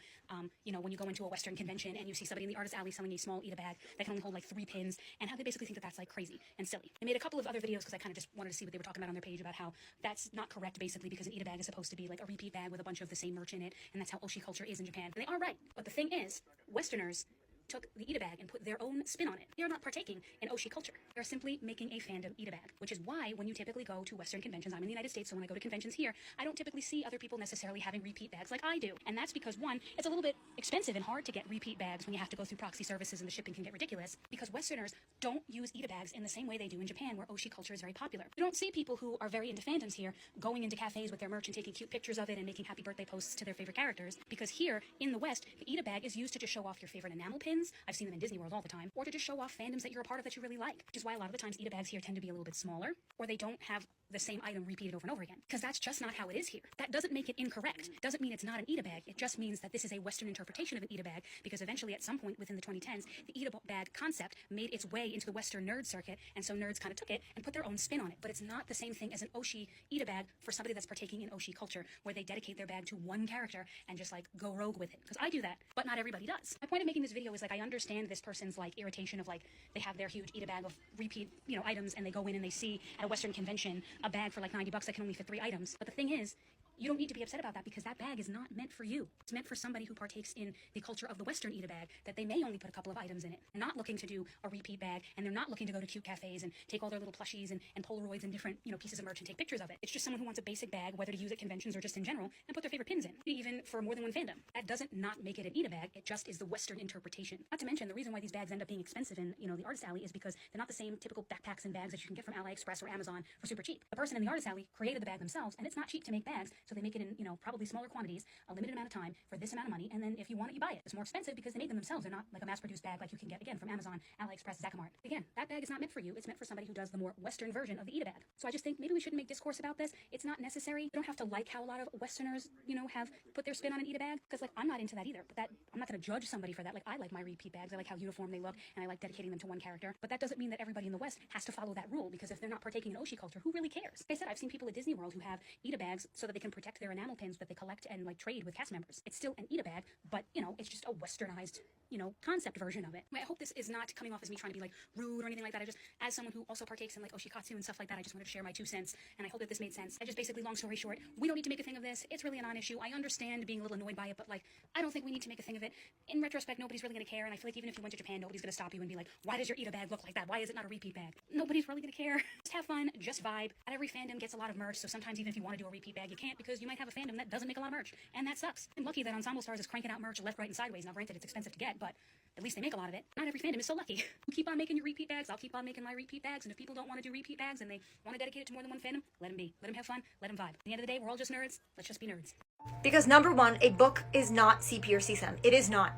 you know, when you go into a Western convention and you see somebody in the artist alley selling a small Ida bag that can only hold like 3 pins, and how they basically think that that's like crazy and silly. I made a couple of other videos because I kind of just wanted to see what they were talking about on their page about how that's not correct, basically, because an Ida bag is supposed to be like a repeat bag with a bunch of the same merch in it, and that's how Oshi culture is in Japan. And they are right. But the thing is, Westerners took the Ida bag and put their own spin on it. They are not partaking in Oshi culture. They are simply making a fandom Ida bag, which is why when you typically go to Western conventions, I'm in the United States, so when I go to conventions here, I don't typically see other people necessarily having repeat bags like I do. And that's because, one, it's a little bit expensive and hard to get repeat bags when you have to go through proxy services and the shipping can get ridiculous, because Westerners don't use Ida bags in the same way they do in Japan, where Oshi culture is very popular. You don't see people who are very into fandoms here going into cafes with their merch and taking cute pictures of it and making happy birthday posts to their favorite characters, because here in the West, the Ida bag is used to just show off your favorite enamel pins. I've seen them in Disney World all the time, or to just show off fandoms that you're a part of that you really like, which is why a lot of the times Ida bags here tend to be a little bit smaller, or they don't have the same item repeated over and over again, because that's just not how it is here. That doesn't make it incorrect. Doesn't mean it's not an Ida bag. It just means that this is a Western interpretation of an Ida bag, because eventually at some point within the 2010s, the Ida bag concept made its way into the Western nerd circuit, and so nerds kind of took it and put their own spin on it. But it's not the same thing as an Oshi Ida bag for somebody that's partaking in Oshi culture, where they dedicate their bag to one character and just like go rogue with it, because I do that, but not everybody does. My point of making this video is like, I understand this person's like irritation of like, they have their huge Ida bag of repeat, you know, items, and they go in and they see at a Western convention a bag for like $90 that can only fit 3 items. But the thing is, you don't need to be upset about that, because that bag is not meant for you. It's meant for somebody who partakes in the culture of the Western Ida bag, that they may only put a couple of items in it. They're not looking to do a repeat bag, and they're not looking to go to cute cafes and take all their little plushies and Polaroids and different, you know, pieces of merch and take pictures of it. It's just someone who wants a basic bag, whether to use at conventions or just in general, and put their favorite pins in, even for more than one fandom. That doesn't not make it an Ida bag. It just is the Western interpretation. Not to mention, the reason why these bags end up being expensive in, you know, the artist alley is because they're not the same typical backpacks and bags that you can get from AliExpress or Amazon for super cheap. The person in the artist alley created the bag themselves, and it's not cheap to make bags, so they make it in, you know, probably smaller quantities, a limited amount of time, for this amount of money, and then if you want it, you buy it. It's more expensive because they made them themselves. They're not like a mass-produced bag like you can get, again, from Amazon, AliExpress, Zakamart. Again, that bag is not meant for you. It's meant for somebody who does the more Western version of the Ida bag. So I just think maybe we shouldn't make discourse about this. It's not necessary. You don't have to like how a lot of Westerners, you know, have put their spin on an Ida bag, because like, I'm not into that either, but that, I'm not going to judge somebody for that. Like, I like my repeat bags. I like how uniform they look, and I like dedicating them to one character, but that doesn't mean that everybody in the West has to follow that rule, because if they're not partaking in Oshi culture, who really cares? Like I said, I've seen people at Disney World who have Ida bags so that they can protect their enamel pins that they collect and like trade with cast members. It's still an Ida bag, but you know, it's just a Westernized, you know, concept version of it. I hope this is not coming off as me trying to be like rude or anything like that. I just, as someone who also partakes in like oshikatsu and stuff like that, I just wanted to share my 2 cents, and I hope that this made sense. I just basically, long story short, we don't need to make a thing of this. It's really a non-issue. I understand being a little annoyed by it, but like, I don't think we need to make a thing of it. In retrospect, nobody's really gonna care, and I feel like even if you went to Japan, nobody's gonna stop you and be like, why does your Ida bag look like that? Why is it not a repeat bag? Nobody's really gonna care. Just have fun, just vibe. Not every fandom gets a lot of merch, so sometimes even if you want to do a repeat bag, you can't, because because you might have a fandom that doesn't make a lot of merch, and that sucks. I'm lucky that Ensemble Stars is cranking out merch left, right, and sideways. Now, granted, it's expensive to get, but at least they make a lot of it. Not every fandom is so lucky. You keep on making your repeat bags, I'll keep on making my repeat bags, and if people don't want to do repeat bags and they want to dedicate it to more than one fandom, let them be. Let them have fun, let them vibe. At the end of the day, we're all just nerds. Let's just be nerds. Because number one, a book is not CP or CSEM. It is not.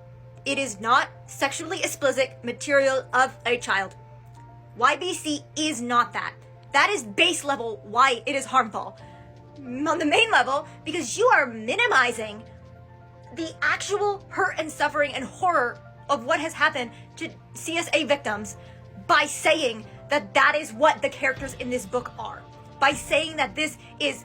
It is not sexually explicit material of a child. YBC is not that. That is base level why it is harmful. On the main level, because you are minimizing the actual hurt and suffering and horror of what has happened to CSA victims by saying that that is what the characters in this book are. By saying that this is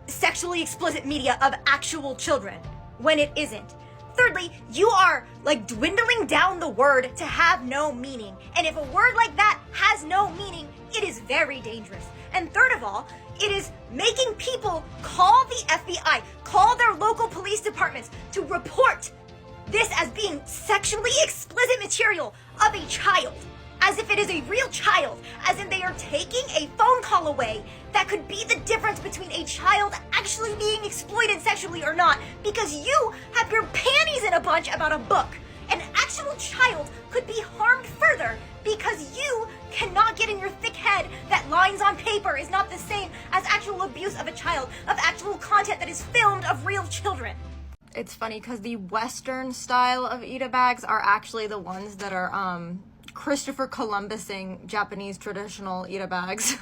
sexually explicit media of actual children, when it isn't. Thirdly, you are like dwindling down the word to have no meaning. And if a word like that has no meaning, it is very dangerous. And third of all, it is making people call the FBI, call their local police departments to report this as being sexually explicit material of a child. As if it is a real child, as in they are taking a phone call away that could be the difference between a child actually being exploited sexually or not, because you have your panties in a bunch about a book. An actual child could be harmed further because you cannot get in your thick head that lines on paper is not the same as actual abuse of a child, of actual content that is filmed of real children. It's funny because the Western style of Ita bags are actually the ones that are, Christopher Columbusing Japanese traditional Ita bags.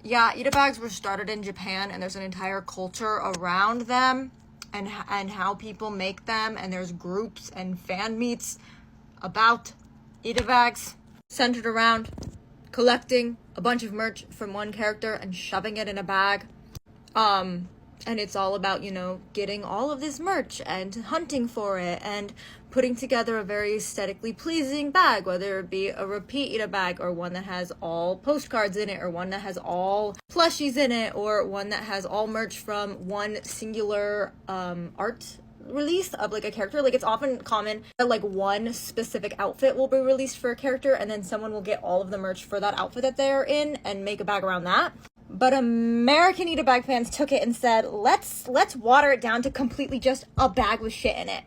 Yeah, Ita bags were started in Japan and there's an entire culture around them and how people make them, and there's groups and fan meets about Ita bags centered around collecting a bunch of merch from one character and shoving it in a bag. And it's all about, you know, getting all of this merch and hunting for it and putting together a very aesthetically pleasing bag, whether it be a repeat Ita bag or one that has all postcards in it or one that has all plushies in it or one that has all merch from one singular art release of like a character. Like, it's often common that like one specific outfit will be released for a character and then someone will get all of the merch for that outfit that they're in and make a bag around that. But American Ita bag fans took it and said, let's water it down to completely just a bag with shit in it.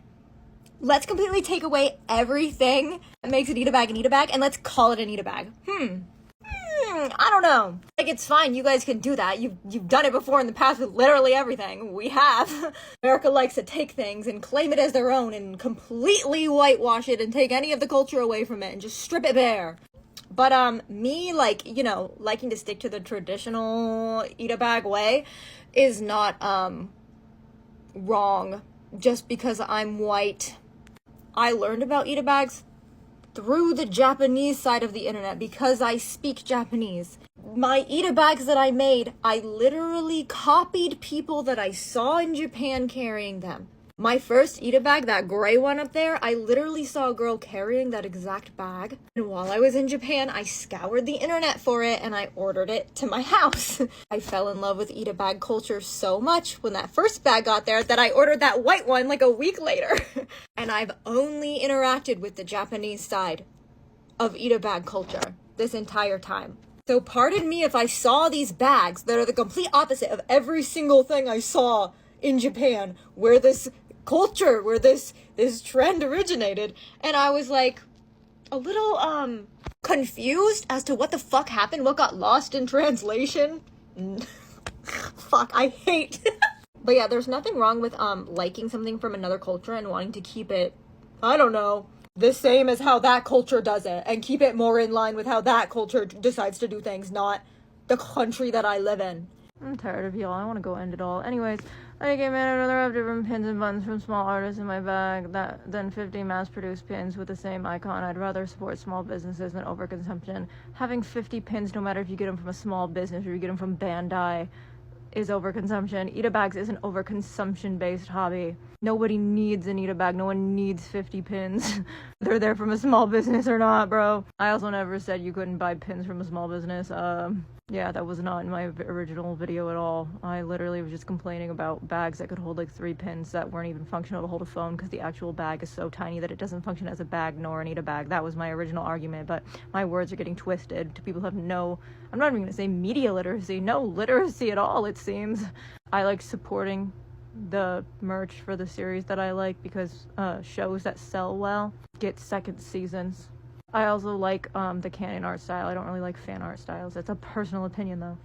Let's completely take away everything that makes an Ita bag an Ita bag and let's call it an Ita bag. I don't know. Like, it's fine, you guys can do that. You've done it before in the past with literally everything. We have. America likes to take things and claim it as their own and completely whitewash it and take any of the culture away from it and just strip it bare. But, me, like, you know, liking to stick to the traditional Ita bag way is not, wrong just because I'm white. I learned about Ita bags through the Japanese side of the internet because I speak Japanese. My Ita bags that I made, I literally copied people that I saw in Japan carrying them. My first Ita bag, that gray one up there, I literally saw a girl carrying that exact bag. And while I was in Japan, I scoured the internet for it and I ordered it to my house. I fell in love with Ita bag culture so much when that first bag got there that I ordered that white one like a week later. And I've only interacted with the Japanese side of Ita bag culture this entire time. So pardon me if I saw these bags that are the complete opposite of every single thing I saw in Japan, where this culture, where this trend originated, and I was like a little confused as to what the fuck happened, what got lost in translation. Fuck, I hate. But yeah, there's nothing wrong with liking something from another culture and wanting to keep it, I don't know, the same as how that culture does it and keep it more in line with how that culture decides to do things, not the country that I live in. I'm tired of y'all. I want to go end it all. Anyways, I came in and rather have different pins and buttons from small artists in my bag than 50 mass-produced pins with the same icon. I'd rather support small businesses than overconsumption. Having 50 pins, no matter if you get them from a small business or you get them from Bandai, is overconsumption. Ita bags is an overconsumption-based hobby. Nobody needs an Ita bag. No one needs 50 pins. They're there from a small business or not, bro. I also never said you couldn't buy pins from a small business. Yeah, that was not in my original video at all. I literally was just complaining about bags that could hold like 3 pins that weren't even functional to hold a phone because the actual bag is so tiny that it doesn't function as a bag nor an Ita bag. That was my original argument, but my words are getting twisted to people who have no I'm not even gonna say media literacy, no literacy at all, it seems. I like supporting the merch for the series that I like because shows that sell well get second seasons. I also like the canon art style. I don't really like fan art styles. It's a personal opinion though.